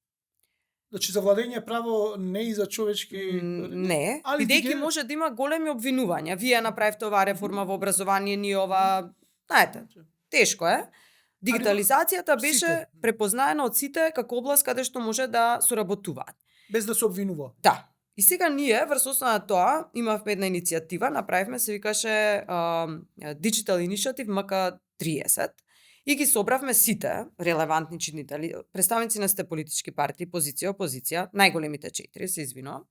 Значи за владење право не и за човечки... Не, бидејќи може да има големи обвинувања. Вие направивте оваа реформа во образование, ние ова... Знаете, тешко е. Дигитализацијата Сите. беше препознаена од сите како област каде што може да соработуваат. Без да се обвинува. Да. И сега ние врз основа на тоа имавме една иницијатива, направивме се викаше Digital Initiative МК30 и ги собравме сите релевантни чинители, представници на сите политички партии, позиција, опозиција, најголемите 4, се извинувам.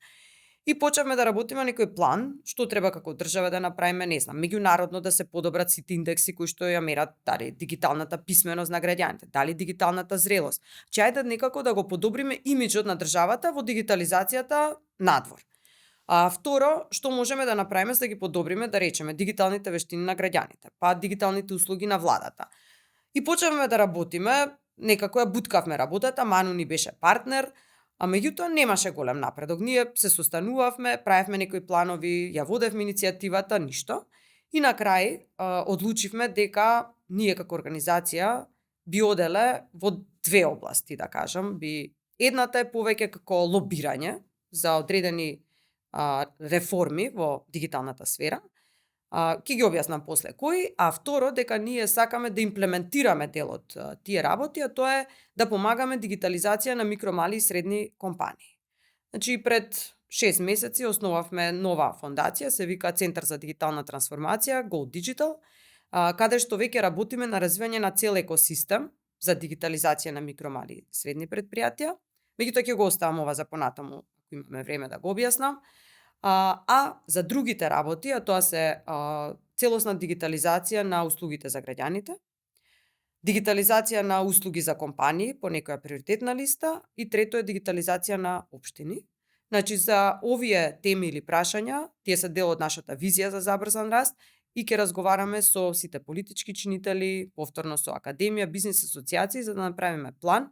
И почнавме да работиме на некој план, што треба како држава да направиме, не знам, меѓународно да се подобрат сите индекси кои што ја мерат дали дигиталната писменост на граѓаните, дали дигиталната зрелост. Че ајде некако да го подобриме имиџот на државата во дигитализацијата надвор. А второ, што можеме да направиме за да ги подобриме, да речеме, дигиталните вештини на граѓаните, па дигиталните услуги на владата. И почнавме да работиме, некако ја буткавме работата, Ману ни беше партнер, а меѓутоа немаше голем напредок. Ние се состанувавме, правевме некои планови, ја водевме иницијативата, ништо. И на крај одлучивме дека ние како организација би оделе во две области, да кажам. Едната е повеќе како лобирање за одредени реформи во дигиталната сфера. Ќе ги објаснам после кои, а второ дека ние сакаме да имплементираме дел од тие работи, а тоа е да помагаме дигитализација на микро, мали и средни компании. Значи пред 6 месеци основавме нова фондација, се вика Центар за дигитална трансформација, Go Digital, каде што веќе работиме на развивање на цел екосистем за дигитализација на микро, мали и средни претпријатија. Меѓутоа ќе го оставам ова за понатаму, ако имаме време да го објаснам. А за другите работи, а тоа се целосна дигитализација на услугите за граѓаните, дигитализација на услуги за компании по некоја приоритетна листа и трето е дигитализација на општини. Значи за овие теми или прашања, тие се дел од нашата визија за забрзан раст и ќе разговараме со сите политички чинители, повторно со академија, бизнис асоцијации за да направиме план.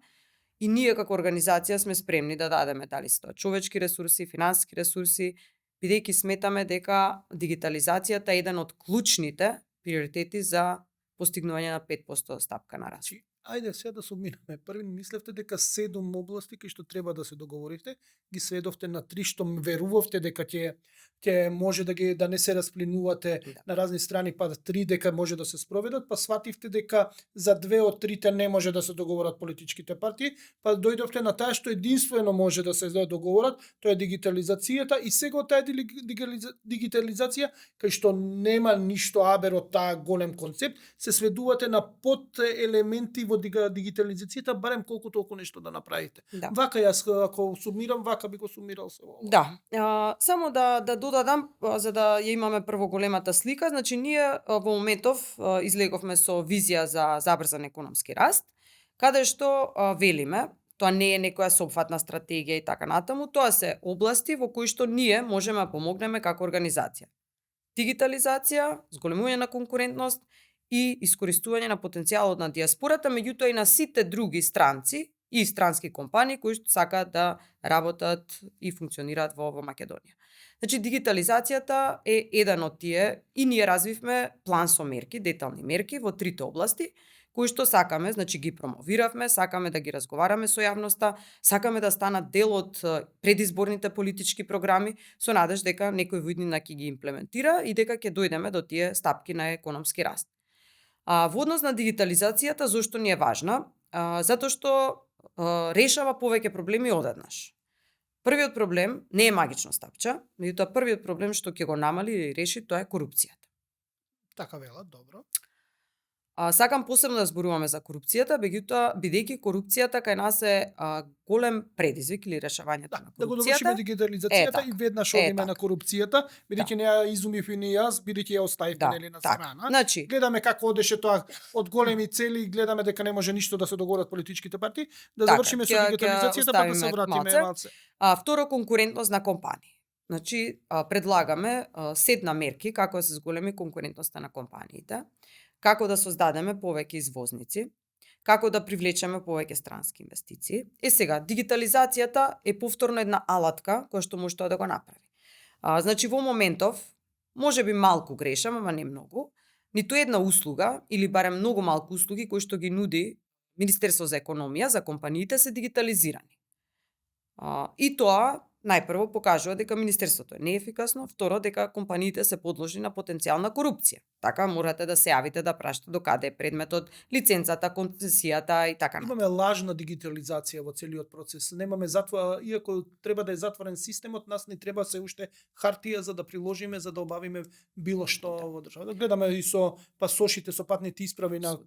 И ние како организација сме спремни да дадеме дали се тоа човечки ресурси, финансиски ресурси, бидејќи сметаме дека дигитализацијата е еден од клучните приоритети за постигнување на 5% стапка на раст. Ајде сега да се обминеме. Први мислевте дека 7 области кои што треба да се договоривте, ги сведовте на 3 што верувавте дека ќе може да не се расплинувате на разни страни, па 3 дека може да се спроведат, па свативте дека за 2 од 3 не може да се договорат политичките партии, па дојдовте на таа што единствено може да се договорат, тоа е дигитализацијата и сега таа дигитализација кај што нема ништо абер од таа голем концепт, се сведувате на под елементи во дигитализацијата, барем колку толку нешто да направите. Да. Вака јас ако сумирам, вака би го сумирал се. Да. Само да додадам за да ја имаме прво големата слика, значи ние во моментов излеговме со визија за забрзан економски раст, каде што велиме, тоа не е некоја сопфатна стратегија и така натаму, тоа се области во кои што ние можеме да помогнеме како организација. Дигитализација, зголемување на конкурентност и искористување на потенцијалот на диаспората, меѓутоа и на сите други странци и странски компании кои сакаат да работат и функционираат во Македонија. Значи дигитализацијата е еден од тие и ние развивме план со мерки, детални мерки во трите области кои што сакаме, значи ги промовиравме, сакаме да ги разговараме со јавноста, сакаме да станат дел од предизборните политички програми со надеж дека некој во иднина ќе ги имплементира и дека ќе дојдеме до тие стапки на економски раст. Во однос на дигитализацијата, зошто ни е важна? Затоа што решава повеќе проблеми одеднаш. Првиот проблем не е магично стапче, меѓутоа првиот проблем што ќе го намали и реши тоа е корупцијата. Така велат, добро. Сакам посебно да зборуваме за корупцијата, бидејќи корупцијата кај нас е голем предизвик или решавањето на корупцијата. Да го довршиме дигитализацијата и веднаш одиме на корупцијата, бидејќи не ја изумив и не јас, бидејќи ја оставивте нели на страна. Значи, гледаме како одеше тоа од големи цели, гледаме дека не може ништо да се договорат политичките партии, да завршиме со дигитализацијата па да се вратиме малце. Второ, конкурентност на компании. Значи, предлагаме сет на мерки како да се зголеми конкурентноста на компаниите, како да создадеме повеќе извозници, како да привлечеме повеќе странски инвестиции. Сега, дигитализацијата е повторно една алатка која што може тоа да го направи. Значи, во моментов, може би малку грешам, ама не многу, ниту една услуга, или барем многу малку услуги кои што ги нуди Министерство за економија за компаниите се дигитализирани. И тоа најпрво покажува дека министерството е неефикасно, второ дека компаниите се подложни на потенцијална корупција. Така морате да се јавите да прашате докаде е предметот, лиценцата, концесијата и така натаму. Имаме лажна дигитализација во целиот процес. Немаме затвора, иако треба да е затворен системот, нас не треба се уште хартија за да приложиме, за да обавиме било што во државата. Гледаме и со пасошите, со патните исправи на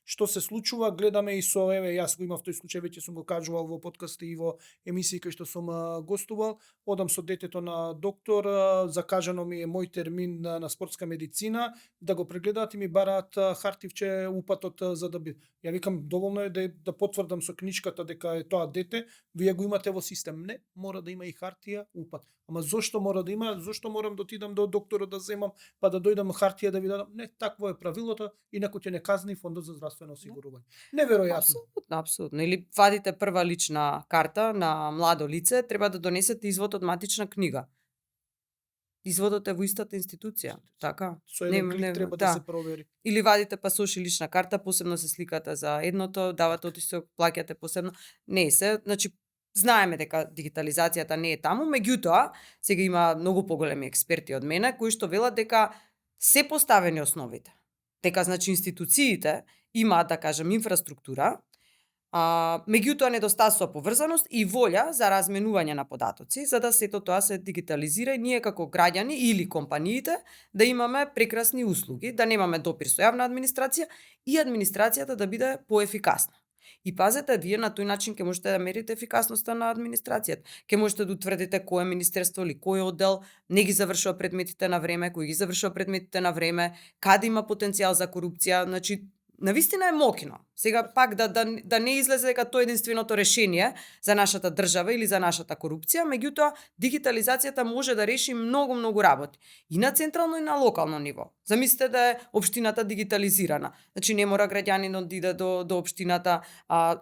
што се случува, гледаме и со, еве, јас го имав тој случај, веќе сум го кажувал во подкасти и во емисии кај што сум гостувал, одам со детето на доктор, закажано ми е мој термин на спортска медицина, да го прегледаат и ми бараат хартивче упатот за да би. Ја викам, доволно е да потврдам со книжката дека е тоа дете, вие го имате во систем. Не, мора да има и хартија, упат. Ама зошто мора да има? Зошто морам да отидам до докторот да земам, па да дојдам хартија да ви дадам? Не, такво е правилото, инаку ќе не казни Фондот за здравствено осигурување. Неверојатно. Апсолутно, апсолутно. Или вадите прва лична карта на младо лице, треба да донесете извод од матична книга. Изводот е во истата институција, така? Со еден клик треба да се провери. Или вадите пасош и лична карта, посебно се сликате за едното, давате отисок, плаќате посебно. Не се, значи знаеме дека дигитализацијата не е таму, меѓутоа сега има многу поголеми експерти од мене кои што велат дека се поставени основите. Дека значи институциите имаат, да кажем, инфраструктура, меѓутоа недостасува поврзаност и волја за разменување на податоци, за да сето тоа се дигитализира и ние како граѓани или компаниите да имаме прекрасни услуги, да немаме допир со јавна администрација и администрацијата да биде поефикасна. И пазете, вие на тој начин ќе можете да мерите ефикасноста на администрацијата. Ќе можете да утврдите кој министерство или кој оддел не ги завршува предметите на време, кој ги завршува предметите на време, каде има потенцијал за корупција, значи навистина е мокино. Сега пак да не излезе дека тоа е единственото решение за нашата држава или за нашата корупција, меѓутоа дигитализацијата може да реши многу работи и на централно и на локално ниво. Замислете да е општината дигитализирана. Значи не мора граѓанинот да иде до општината.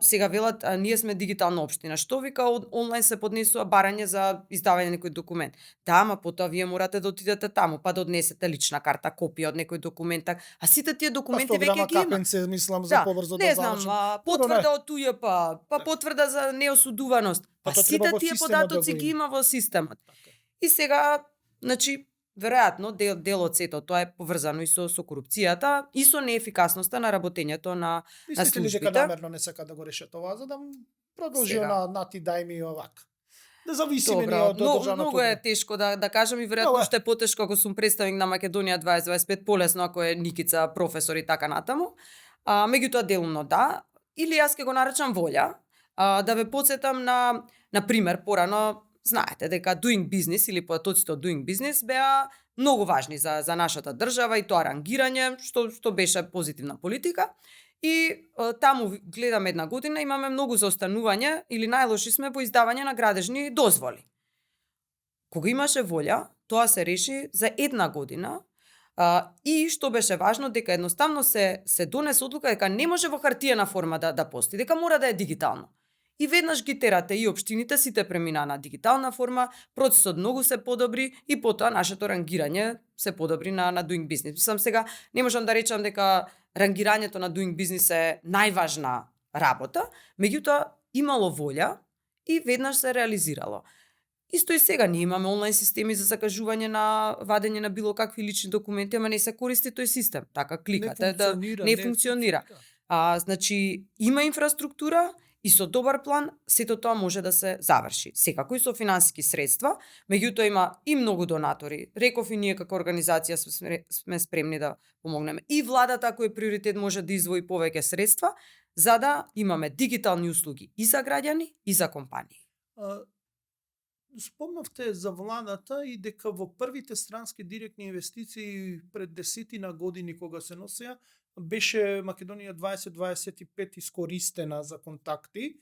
Сега велат ние сме дигитална општина. Што вика онлайн се поднесува барање за издавање некој документ. Да, ама потоа вие морате да отидете таму, па да однесете лична карта, копија од некој документ, а сите тие документи веќе ги има. Се мислам за побрзо не знам, потврда од УЈП, па потврда за неосудуваност. Па сите тие податоци ги има во системот. И сега, значи, веројатно дел од сето тоа е поврзано и со корупцијата и со неефикасноста на работењето на службите. Мислите ли дека намерно не сака да го решат ова, за да продолжи на ти дај ми овак? Да зависиме ние од државното. Многу е тешко да кажам и веројатно што е потешко ако сум представник на Македонија 2025, полесно ако е Никица професор и така натаму. Меѓутоа делумно да, или јас ќе го наречам волја, да ве потсетам на пример порано знаете дека doing business или податоците од doing business беа многу важни за нашата држава и тоа рангирање што беше позитивна политика. И таму гледам една година имаме многу заостанување или најлоши сме во издавање на градежни дозволи. Кога имаше волја, тоа се реши за една година. И што беше важно, дека едноставно се донесе одлука дека не може во хартиена форма да постои, дека мора да е дигитално. И веднаш ги терате и општините, сите премина на дигитална форма, процесот многу се подобри и потоа нашето рангирање се подобри на doing business. Мислам сега, не можам да речам дека рангирањето на doing business е најважна работа, меѓутоа имало волја и веднаш се реализирало. Исто и сега ние имаме онлайн системи за закажување на вадење на било какви лични документи, ама не се користи тој систем. Така кликате не функционира. Значи има инфраструктура и со добар план сето тоа може да се заврши. Секако и со финансиски средства, меѓутоа има и многу донатори. Реков и ние како организација сме спремни да помогнеме. И владата ако е приоритет може да издвои повеќе средства за да имаме дигитални услуги и за граѓани и за компании. Спомнавте за владата и дека во првите странски директни инвестиции пред 10 години кога се носеа, беше Македонија 2025 искористена за контакти.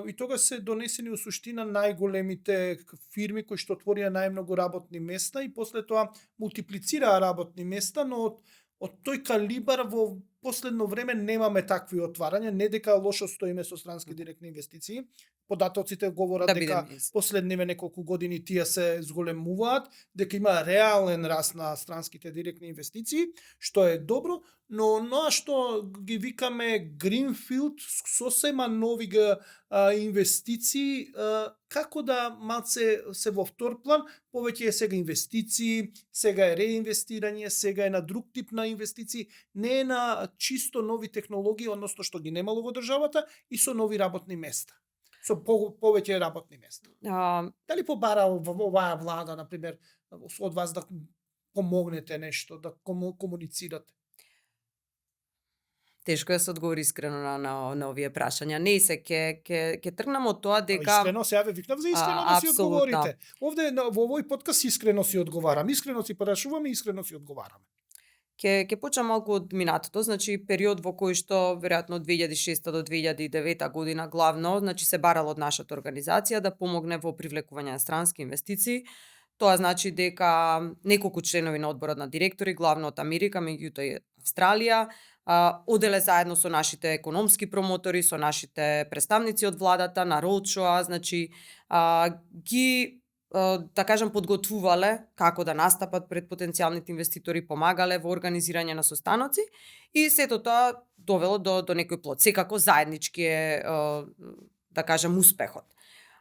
И тога се донесени у суштина најголемите фирми кои што отворија најмногу работни места и после тоа мултиплицираа работни места, но од тој калибар во последно време немаме такви отварања, не дека лошо стоиме со странски директни инвестиции. податоците говорат Да дека бидеме искрени. последниве неколку години тие се зголемуваат, дека има реален раст на странските директни инвестиции, што е добро, но оноа што ги викаме greenfield, сосема нови инвестиции, како да малце се во втор план, повеќе е сега инвестиции, сега е реинвестирање, сега е на друг тип на инвестиции, не е на чисто нови технологии, односно што ги немало во државата и со нови работни места. Со повеќе работни места. Дали побара оваа влада, например, од вас да помогнете нешто, да комуницирате? Тешко е да се одговори искрено на овие прашања. Не се ќе тргнам од тоа дека Искрено, сега ве викнав за искрено да си апсолутно. одговорите. Овде во овој подкаст искрено си одговарам, искрено си прашуваме, искрено си одговараме. Ќе почнам малку од минатото, значи период во кој што веројатно од 2006 до 2009 година главно, значи се барало од нашата организација да помогне во привлекување на странски инвестиции. Тоа значи дека неколку членови на одборот на директори, главно од Америка, меѓутоа и Австралија, оделе заедно со нашите економски промотори, со нашите представници од владата на роудшоа, значи ги да кажам подготвувале како да настапат пред потенцијалните инвеститори, помагале во организирање на состаноци и сето тоа довело до некој плод. Секако заеднички е да кажам успехот.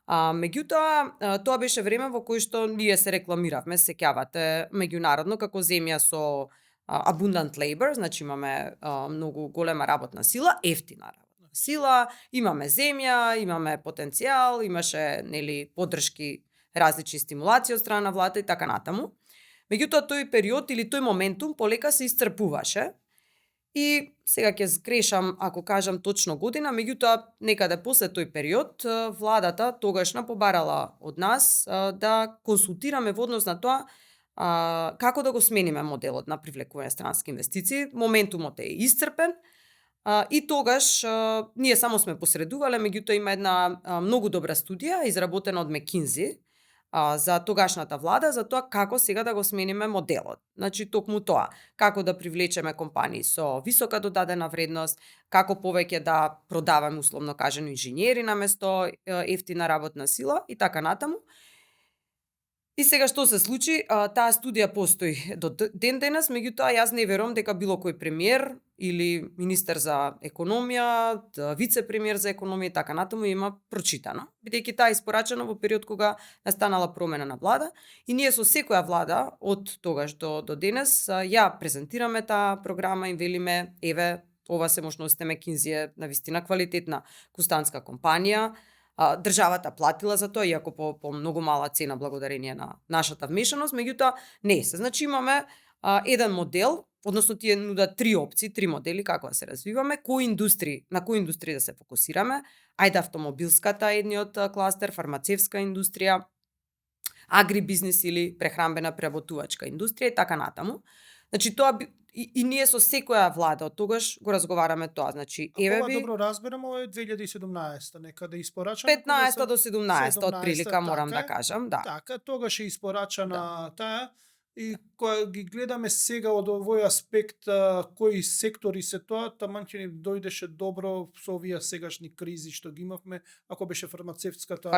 Меѓутоа, тоа беше време во кој што ние се рекламиравме, сеќавате, меѓународно како земја со abundant labor, значи имаме многу голема работна сила, ефтина работна сила, имаме земја, имаме потенцијал, имаше нели подршки, различни стимулации од страна на владата и така натаму. Меѓутоа тој период или тој моментум полека се исцрпуваше. И сега ќе згрешам ако кажам точно година, меѓутоа некаде после тој период владата тогашна побарала од нас да консултираме во однос на тоа како да го смениме моделот на привлекување странски инвестиции. Моментумот е исцрпен и тогаш ние само сме посредувале, меѓутоа има една многу добра студија изработена од McKinsey за тогашната влада, за тоа како сега да го смениме моделот. Значи, токму тоа, како да привлечеме компании со висока додадена вредност, како повеќе да продаваме, условно кажано, инженери на место ефтина работна сила и така натаму. И сега што се случи? Таа студија постои до ден денес, меѓутоа јас не верувам дека било кој премиер или министер за економија, вице-премиер за економија и така натаму има прочитано, бидејќи таа е испорачена во период кога настанала промена на влада и ние со секоја влада од тогаш до денес ја презентираме таа програма и велиме еве ова се можностите McKinsey е навистина квалитетна константска компанија. Државата платила за тоа, иако по многу мала цена благодарение на нашата вмешаност, меѓутоа не се. Значи имаме еден модел, односно тие нудат три опции, три модели како да се развиваме, на кои индустрии да се фокусираме. Ајде автомобилската едниот кластер, фармацевска индустрија, агрибизнис или прехранбена преработувачка индустрија и така натаму. Значи тоа и ние со секоја влада од тогаш го разговараме тоа. Значи еве ви добро разберам, ова е 2017 некаде испорачана. 15 до 17 од прилика морам да кажам, да. Така, тогаш е испорачана таа и кога ги гледаме сега од овој аспект кои сектори се тоа, таман ќе ни дојдеше добро со овие сегашни кризи што ги имавме, ако беше фармацевската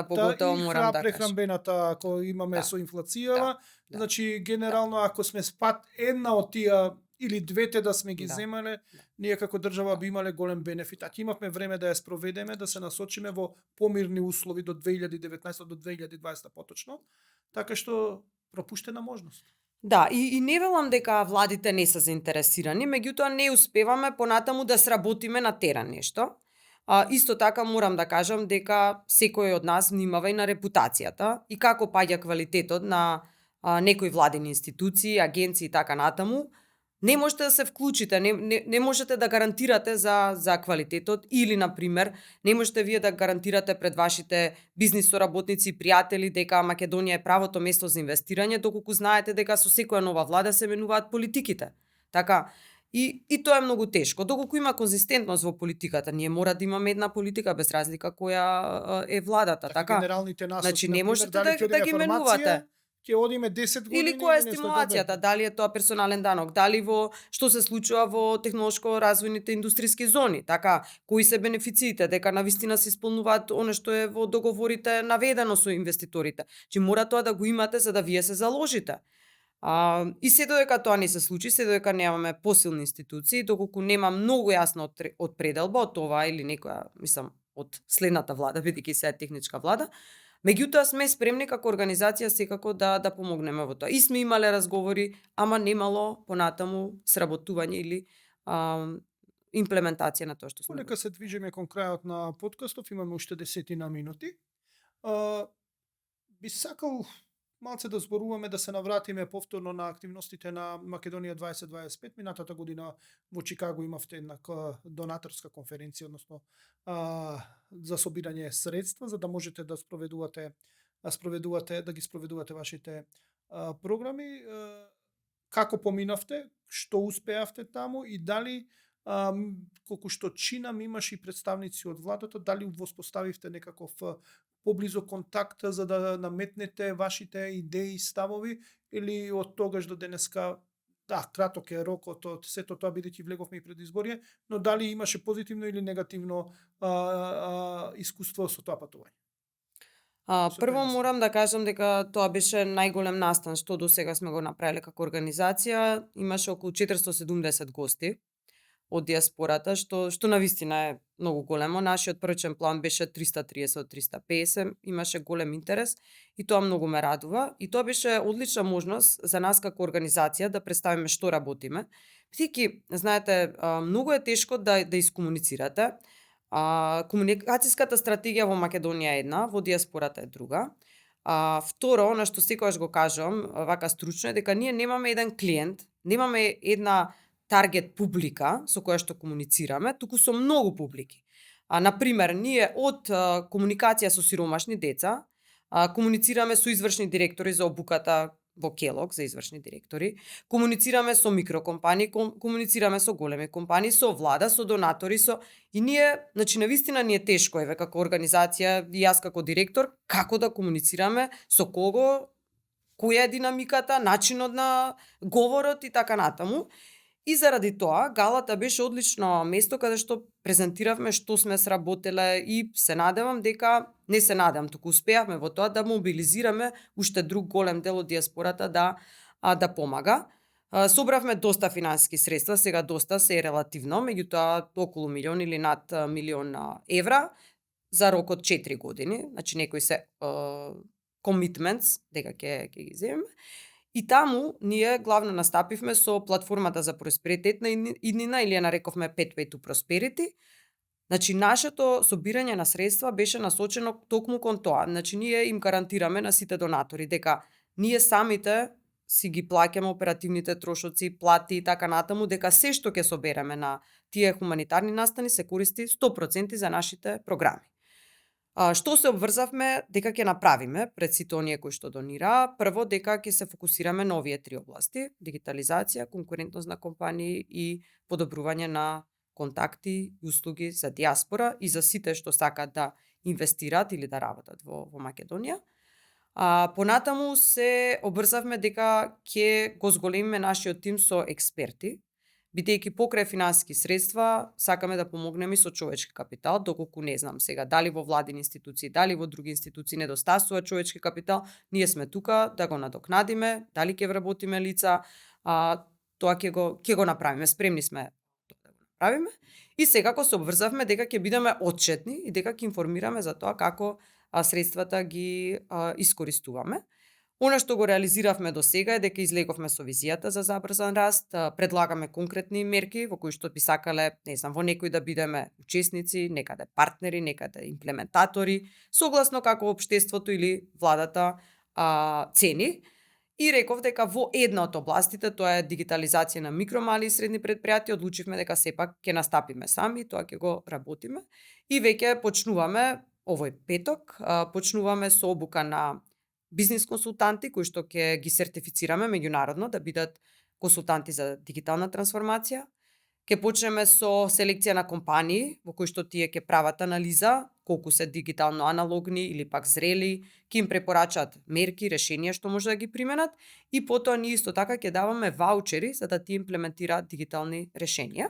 поготово морам да кажам. Прехранбената, ако имаме со инфлацијава, значи генерално ако сме спад една од тие или двете да сме ги земале, ние како држава би имале голем бенефит. Ако имавме време да ја спроведеме, да се насочиме во помирни услови до 2019 до 2020 поточно, така што пропуштена можност. Да, и не велам дека владите не се заинтересирани, меѓутоа не успеваме понатаму да сработиме на терен нешто. Исто така морам да кажам дека секој од нас внимава и на репутацијата и како паѓа квалитетот на некои владени институции, агенции и така натаму. Не можете да се вклучите, не можете да гарантирате за квалитетот или, например, не можете вие да гарантирате пред вашите бизнис соработници и пријатели дека Македонија е правото место за инвестирање, доколку знаете дека со секоја нова влада се менуваат политиките. Така, и тоа е многу тешко. Доколку има конзистентност во политиката, ние мора да имаме една политика без разлика која е владата, така? Генералните насоки, значи не можете да ги менувате. ќе одиме 10 години Или која е не сте стимулацијата, дали е тоа персонален данок, дали во што се случува во технолошко развојните индустријски зони, така, кои се бенефициите, дека навистина се исполнуваат оно што е во договорите наведено со инвеститорите. Чи мора тоа да го имате за да вие се заложите. И се додека тоа не се случи, се додека немаме посилни институции, доколку нема многу јасна одпределба од това или некоја, мислам, од следната влада, бидејќи се е техничка влада, меѓутоа сме спремни како организација секако да помогнеме во тоа. И сме имале разговори, ама немало понатаму сработување или имплементација на тоа што сме. Полека се движиме кон крајот на подкастов, имаме уште 10 минути. А, би сакал малце да зборуваме, да се навратиме повторно на активностите на Македонија 2025. Минатата година во Чикаго имавте една донаторска конференција, односно за собирање средства, за да можете да да ги спроведувате вашите програми. Како поминавте, што успеавте таму и дали колку што чинам имаше и представници од владата, дали воспоставивте некаков поблизо контакт за да наметнете вашите идеи и ставови, или од тогаш до денеска, да, краток е рокот од сето тоа бидејќи влеговме и пред изборија, но дали имаше позитивно или негативно искуство со тоа патување? Прво морам да кажам дека тоа беше најголем настан што до сега сме го направиле како организација. Имаше околу 470 гости од диаспората, што навистина е многу големо. Нашиот првичен план беше 330 од 350, имаше голем интерес и тоа многу ме радува. И тоа беше одлична можност за нас како организација да представиме што работиме. Бидејќи, знаете, многу е тешко да искомуницирате. Комуникацијската стратегија во Македонија е една, во диаспората е друга. Второ, на што секогаш го кажам, вака стручно, е дека ние немаме еден клиент, немаме една таргет публика со која што комуницираме, туку со многу публики. Например, ние од комуникација со сиромашни деца, комуницираме со извршни директори за обуката во Келог, за извршни директори, комуницираме со микрокомпании, комуницираме со големи компании, со влада, со донатори, и ние, значи навистина ни е тешко еве како организација и јас како директор како да комуницираме со кого, која е динамиката, начинот на говорот и така натаму. И заради тоа, галата беше одлично место каде што презентиравме што сме сработеле и се надевам дека, не се надевам, туку успеавме во тоа да мобилизираме уште друг голем дел од диаспората да помага. Собравме доста финансиски средства, сега доста се е релативно, меѓутоа околу милион или над милион евра за рок од 4 години, значи некои се commitments дека ќе ги земеме. И таму ние главно настапивме со платформата за просперитет на иднина, или ја нарековме Pathway to Prosperity. Значи нашето собирање на средства беше насочено токму кон тоа. Значи ние им гарантираме на сите донатори дека ние самите си ги плаќаме оперативните трошоци, плати и така натаму, дека се што ќе собереме на тие хуманитарни настани се користи 100% за нашите програми. Што се обврзавме дека ќе направиме пред сите оние кои што донира? Прво, дека ќе се фокусираме на овие 3 области: дигитализација, конкурентност на компании и подобрување на контакти и услуги за диаспора и за сите што сакаат да инвестираат или да работат во Македонија. Понатаму се обврзавме дека ќе го зголемиме нашиот тим со експерти, бидејќи покрај финансиски средства сакаме да помогнеме и со човечки капитал, доколку не знам сега дали во владини институции, дали во други институции недостасува човечки капитал, ние сме тука да го надокнадиме, дали ќе вработиме лица, тоа ќе го направиме, спремни сме да го направиме. И секако се обврзавме дека ќе бидеме отчетни и дека ќе информираме за тоа како средствата ги искористуваме. Она што го реализиравме до сега е дека излеговме со визијата за забрзан раст, предлагаме конкретни мерки во кои што би сакале, не знам, во некои да бидеме учесници, некаде партнери, некаде имплементатори, согласно како општеството или владата цени. И реков дека во една од областите, тоа е дигитализација на микро, мали и средни предпријатија, одлучивме дека сепак ќе настапиме сами, тоа ќе го работиме. И веќе почнуваме овој петок, почнуваме со обука на бизнис консултанти кои што ќе ги сертифицираме меѓународно да бидат консултанти за дигитална трансформација. Ке почнеме со селекција на компании, во кои што тие ќе прават анализа, колку се дигитално аналогни или пак зрели, ќе им препорачаат мерки, решенија што може да ги применат и потоа ние исто така ќе даваме ваучери за да тие имплементираат дигитални решенија.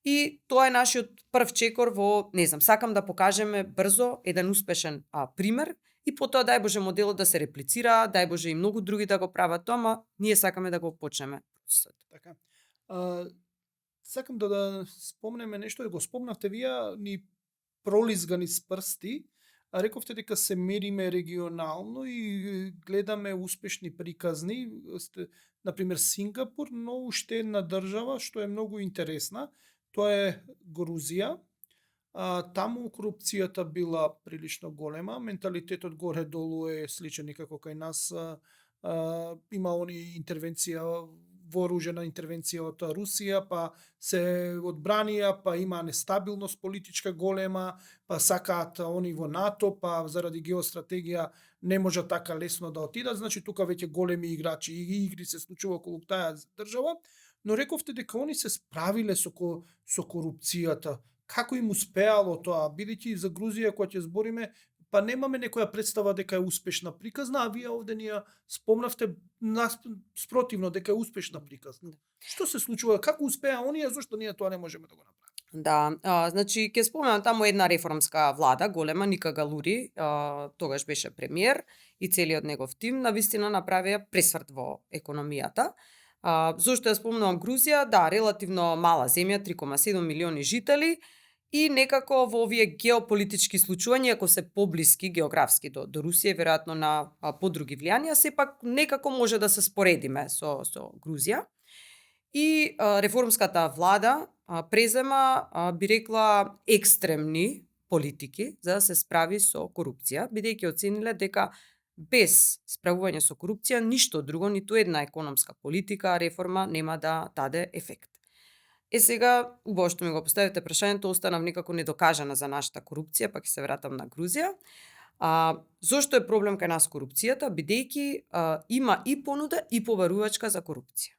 И тоа е нашиот прв чекор во, не знам, сакам да покажеме брзо еден успешен пример и потоа дај Боже моделот да се реплицира, дај Боже и многу други да го прават тоа, ама ние сакаме да го почнеме процесот. Така. Сакам да спомнеме нешто, го спомнавте вие, ни пролизга низ прсти, а рековте дека се мериме регионално и гледаме успешни приказни, например Сингапур, но уште една држава што е многу интересна, тоа е Грузија. Таму корупцијата била прилично голема, менталитетот горе-долу е сличен и како кај нас, има они интервенција, вооружена интервенција од Русија, па се одбранија, па има нестабилност политичка голема, па сакаат они во НАТО, па заради геостратегија не може така лесно да отидат, значи тука веќе големи играчи и игри се случува околу таа држава, но рековте дека они се справиле со корупцијата. Како им успеало тоа, бидејќи за Грузија кога ќе збориме, па немаме некоја представа дека е успешна приказна, а вие овде ни ја спомнавте спротивно дека е успешна приказна. Што се случува? Како успеа оние, зошто ние тоа не можеме да го направиме? Да, значи ќе споменам таму една реформска влада, голема, Ника Галури, тогаш беше премиер и целиот негов тим, навистина направија пресврт во економијата. Зошто ја спомнувам Грузија? Да, релативно мала земја, 3,7 милиони жители, и некако во овие геополитички случувања, ако се поблиски географски до Русија, веројатно на подруги влијанија, сепак некако може да се споредиме со Грузија. И реформската влада презема, би рекла, екстремни политики за да се справи со корупција, бидејќи оцениле дека без справување со корупција ништо друго, ниту една економска политика, реформа нема да даде ефект. Сега, убаво што ми го поставите прашањето, останав некако недокажана за нашата корупција, па ќе се вратам на Грузија. Зошто е проблем кај нас корупцијата? Бидејќи има и понуда и побарувачка за корупција.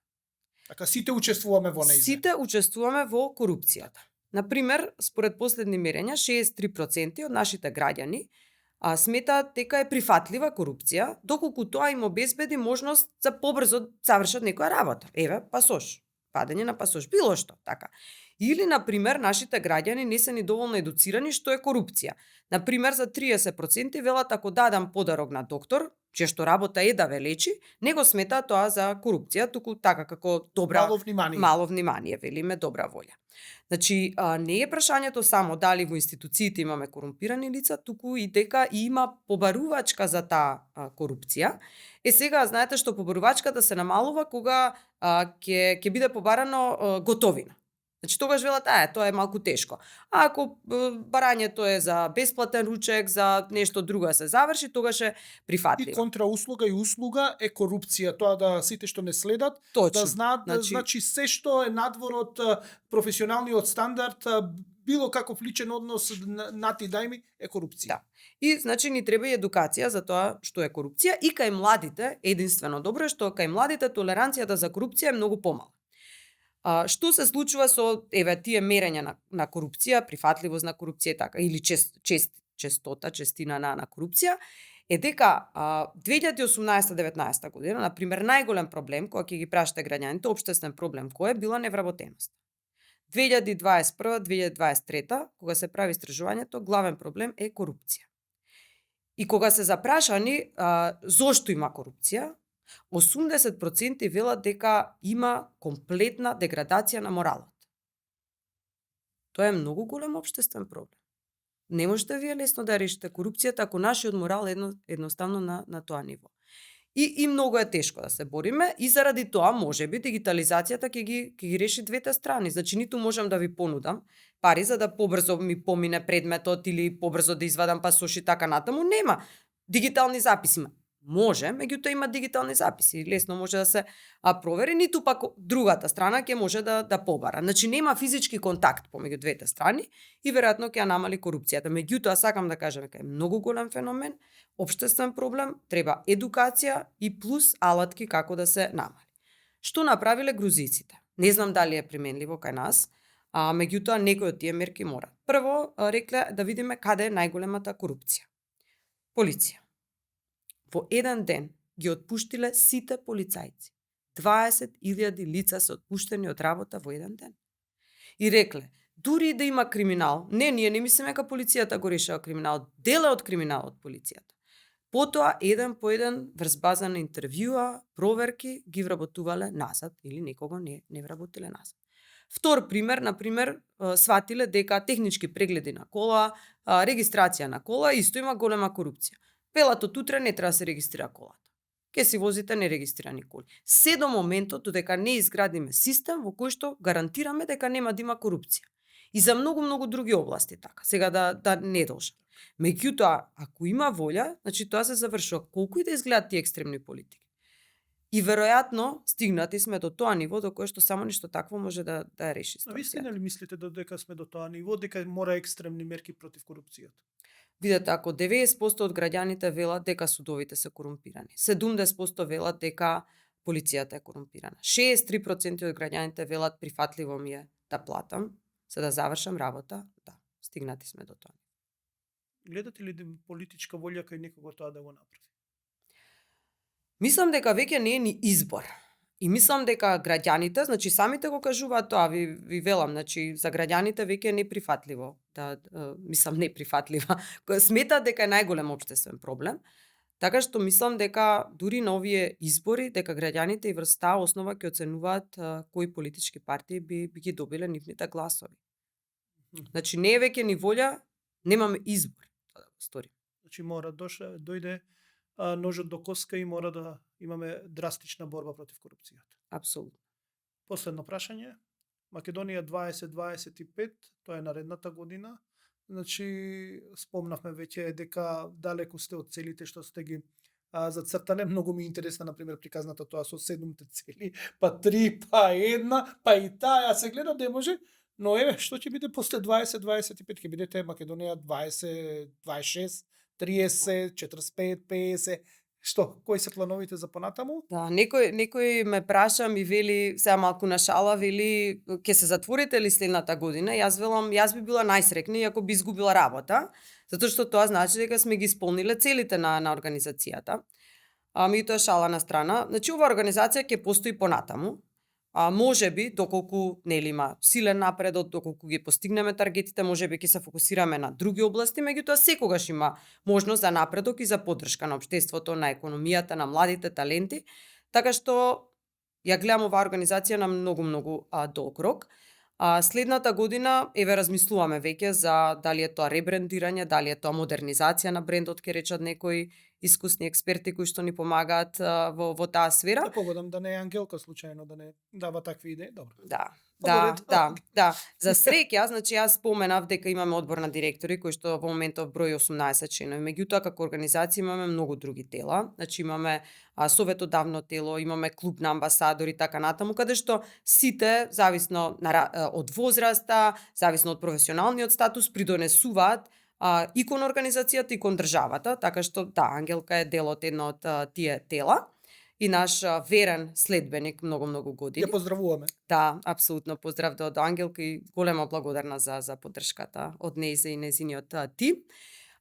Така сите учествуваме во нејзе. Сите учествуваме во корупцијата. Например, според последни мерења, 63% од нашите граѓани сметаат дека е прифатлива корупција, доколку тоа им обезбеди можност за побрзо завршат некоја работа. Еве, пасош, падење на пасош, било што, така. Или, например, нашите граѓани не се ни доволно едуцирани што е корупција. Например, за 30% велат ако дадам подарок на доктор, чија што работа е да ве лечи, не го смета тоа за корупција, туку така како добра мало внимание, велиме добра волја. Значи, не е прашањето само дали во институциите имаме корумпирани лица, туку и дека има побарувачка за таа корупција. Сега знаете што побарувачката се намалува кога ќе биде побарано готовина. Значи тогаш велат, тоа е малку тешко. А ако барањето е за бесплатен ручек, за нешто друго се заврши, тогаш е прифатливо. И контрауслуга и услуга е корупција, тоа да сите што не следат, точно, да знаат, значи се што е надвор од професионалниот стандард, било каков личен однос нати дајми е корупција. Да. И значи ни треба и едукација за тоа што е корупција и кај младите, единствено добро е што кај младите толеранцијата за корупција е многу помала. Што се случува со тие мерења на корупција, прифатливост на корупција така или честина на корупција, е дека 2018-19 година, например, најголем проблем кога ќе ги прашате граѓаните, општествен проблем кој е била невработеност. 2021-2023, кога се прави истражувањето, главен проблем е корупција. И кога се запрашани зошто има корупција, 80% велат дека има комплетна деградација на моралот. Тоа е многу голем општествен проблем. Не можете вие лесно да решите корупцијата ако нашиот морал е едноставно на тоа ниво. И многу е тешко да се бориме и заради тоа можеби дигитализацијата ќе ги реши двете страни. Значи ниту можам да ви понудам пари за да побрзо ми помине предметот или побрзо да извадам пасош и така натаму, нема. Дигитални записи има. Може, меѓутоа има дигитални записи, лесно може да се провери, ниту пак другата страна ќе може да побара. Значи нема физички контакт помеѓу двете страни и веројатно ќе ја намали корупцијата. Меѓутоа сакам да кажам дека е многу голем феномен, општествен проблем, треба едукација и плюс алатки како да се намали. Што направиле грузиците? Не знам дали е применливо кај нас, меѓутоа некои од тие мерки мора. Прво, рекле да видиме каде е најголемата корупција. Полиција. Во еден ден ги отпуштиле сите полицајци. 20.000 лица се отпуштени од работа во еден ден. И рекле, дури и да има криминал, ние не мислиме дека полицијата го решава криминалот, дел е од криминалот полицијата. Потоа, еден по еден, врз база на интервјуа, проверки, ги вработувале назад или некого не вработиле назад. Втор пример, например, сватиле дека технички прегледи на кола, регистрација на кола, исто има голема корупција. Велат од утре не треба да се регистрира колата. Ке си возите нерегистрирани коли. Се до моментот додека не изградиме систем во кој што гарантираме дека нема да има корупција. И за многу други области така. Сега да не должам. Меѓутоа, ако има волја, значи тоа се завршува колку и да изгледат тие екстремни политики. И веројатно стигнати сме до тоа ниво до кое што само ништо такво може да ја реши А вистина ситуацијата. ли мислите дека сме до тоа ниво, дека мора екстремни мерки против корупцијата? Видете, ако 90% од граѓаните велат дека судовите се корумпирани, 70% велат дека полицијата е корумпирана, 63% од граѓаните велат прифатливо ми е да платам, за да завршам работа, да, стигнати сме до тоа. Гледате ли политичка волја кај некого тоа да го направи? Мислам дека веќе не е ни избор. И мислам дека граѓаните, значи самите го кажуваат тоа, ви велам, значи за граѓаните веќе е неприфатливо, мислам неприфатлива, која смета дека е најголем општествен проблем. Така што мислам дека дури на овие избори, дека граѓаните и врз таа основа ќе оценуваат кои политички партии би ги добиле нивните гласови. Значи не е веќе ни волја, немаме избор тоа да го сторим. Значи мора дојде ножот до коска и мора да имаме драстична борба против корупцијата. Апсолутно. Последно прашање. Македонија 2025, тоа е наредната година. Значи, спомнавме веќе дека далеку сте од целите што сте ги зацртале. Многу ми е интересна, например, приказната тоа со 7 цели, па 3, па 1, па и таа, ја се гледа да може, но еве, што ќе биде после 2025, ќе бидете Македонија 20, 26, 30, 45, 50, што, кои се плановите за понатаму? Да, некој ме праша, ми вели, сега малку на шала, вели, ќе се затворите ли следната година? Јас велам, јас би била најсрекна иако би изгубила работа, затоа што тоа значи дека сме ги исполниле целите на организацијата. Меѓутоа шала на страна, значи оваа организација ќе постои понатаму. Може би, доколку нели има силен напредок, доколку ги постигнеме таргетите, може би ќе се фокусираме на други области, меѓутоа секогаш има можност за напредок и за поддршка на општеството, на економијата, на младите таленти, така што ја гледам оваа организација на многу долг рок. Следната година, еве размислуваме веќе за дали е тоа ребрендирање, дали е тоа модернизација на брендот, ќе речат некои искусни експерти кои што ни помагаат во таа сфера. Да погодам да не е Ангелка случајно да не дава такви идеи, добро. Да. За среќа, значи јас споменав дека имаме одбор на директори кои што во моментов број 18 членови. Меѓутоа како организација имаме многу други тела. Значи имаме советодавно тело, имаме клуб на амбасадори така натаму, каде што сите зависно од возраста, зависно од професионалниот статус придонесуваат и кон организацијата и кон државата, така што да, Ангелка е дел од едно од тие тела и наш верен следбеник многу години. Ја поздравуваме. Да, апсолутно поздрав до Ангелка и голема благодарна за поддршката од нејзе и незиниот тим.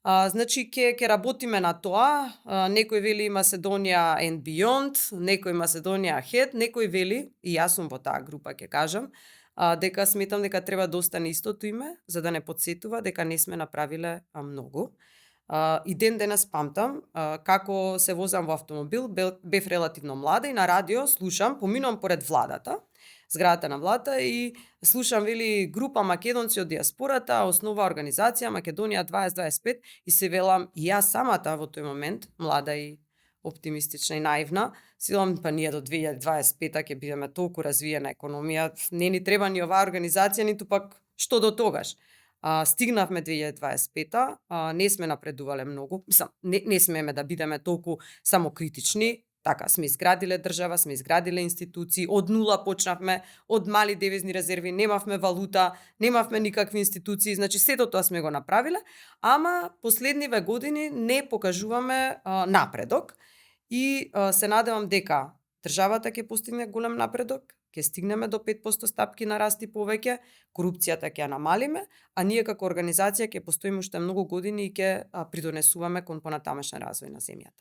Значи ќе работиме на тоа. Некој вели Macedônia and Beyond, некој Macedônia Ahead, некој вели, и јас сум во таа група ќе кажам, дека сметам дека треба да остане истото име, за да не подсетува дека не сме направиле многу. И ден денес памтам како се возам во автомобил, бев релативно млада и на радио слушам, поминувам поред владата, зградата на владата и слушам вели група македонци од диаспората основа организација Македонија 2025 и се велам и јас самата во тој момент, млада и оптимистична и наивна, силам па ние до 2025 ќе бидеме толку развиена економија, не ни треба ни оваа организација, ниту пак што до тогаш. Стигнавме 2025, не сме напредувале многу, мислам, не смееме да бидеме толку самокритични, така, сме изградиле држава, сме изградиле институции, од нула почнавме, од мали девизни резерви, немавме валута, немавме никакви институции, значи сето тоа сме го направиле, ама последниве години не покажуваме напредок и се надевам дека државата ќе постигне голем напредок, ќе стигнеме до 5% стапки на раст и повеќе, корупцијата ќе ја намалиме, а ние како организација ќе постоиме уште многу години и ќе придонесуваме кон понатамошен развој на земјата.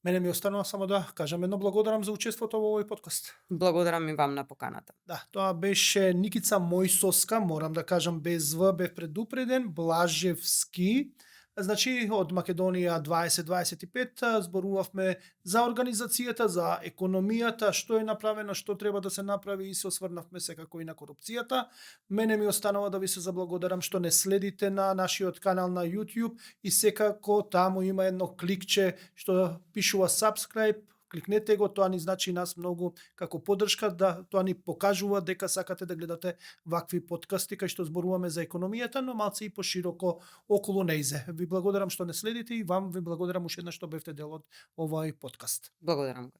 Мене ми останува само да кажам едно благодарам за учеството во овој подкаст. Благодарам и вам на поканата. Да, тоа беше Никица Мојсоска, морам да кажам без В, бев предупреден, Блажевски. Значи, од Македонија 2025 зборувавме за организацијата, за економијата, што е направено, што треба да се направи и се осврнавме секако и на корупцијата. Мене ми останува да ви се заблагодарам што не следите на нашиот канал на YouTube и секако таму има едно кликче што пишува subscribe, кликнете го, тоа ни значи нас многу како поддршка, да тоа ни покажува дека сакате да гледате вакви подкасти кај што зборуваме за економијата, но малце и пошироко околу нејзе. Ви благодарам што не следите и вам ви благодарам уште еднаш што бевте дел од овој подкаст. Благодарам.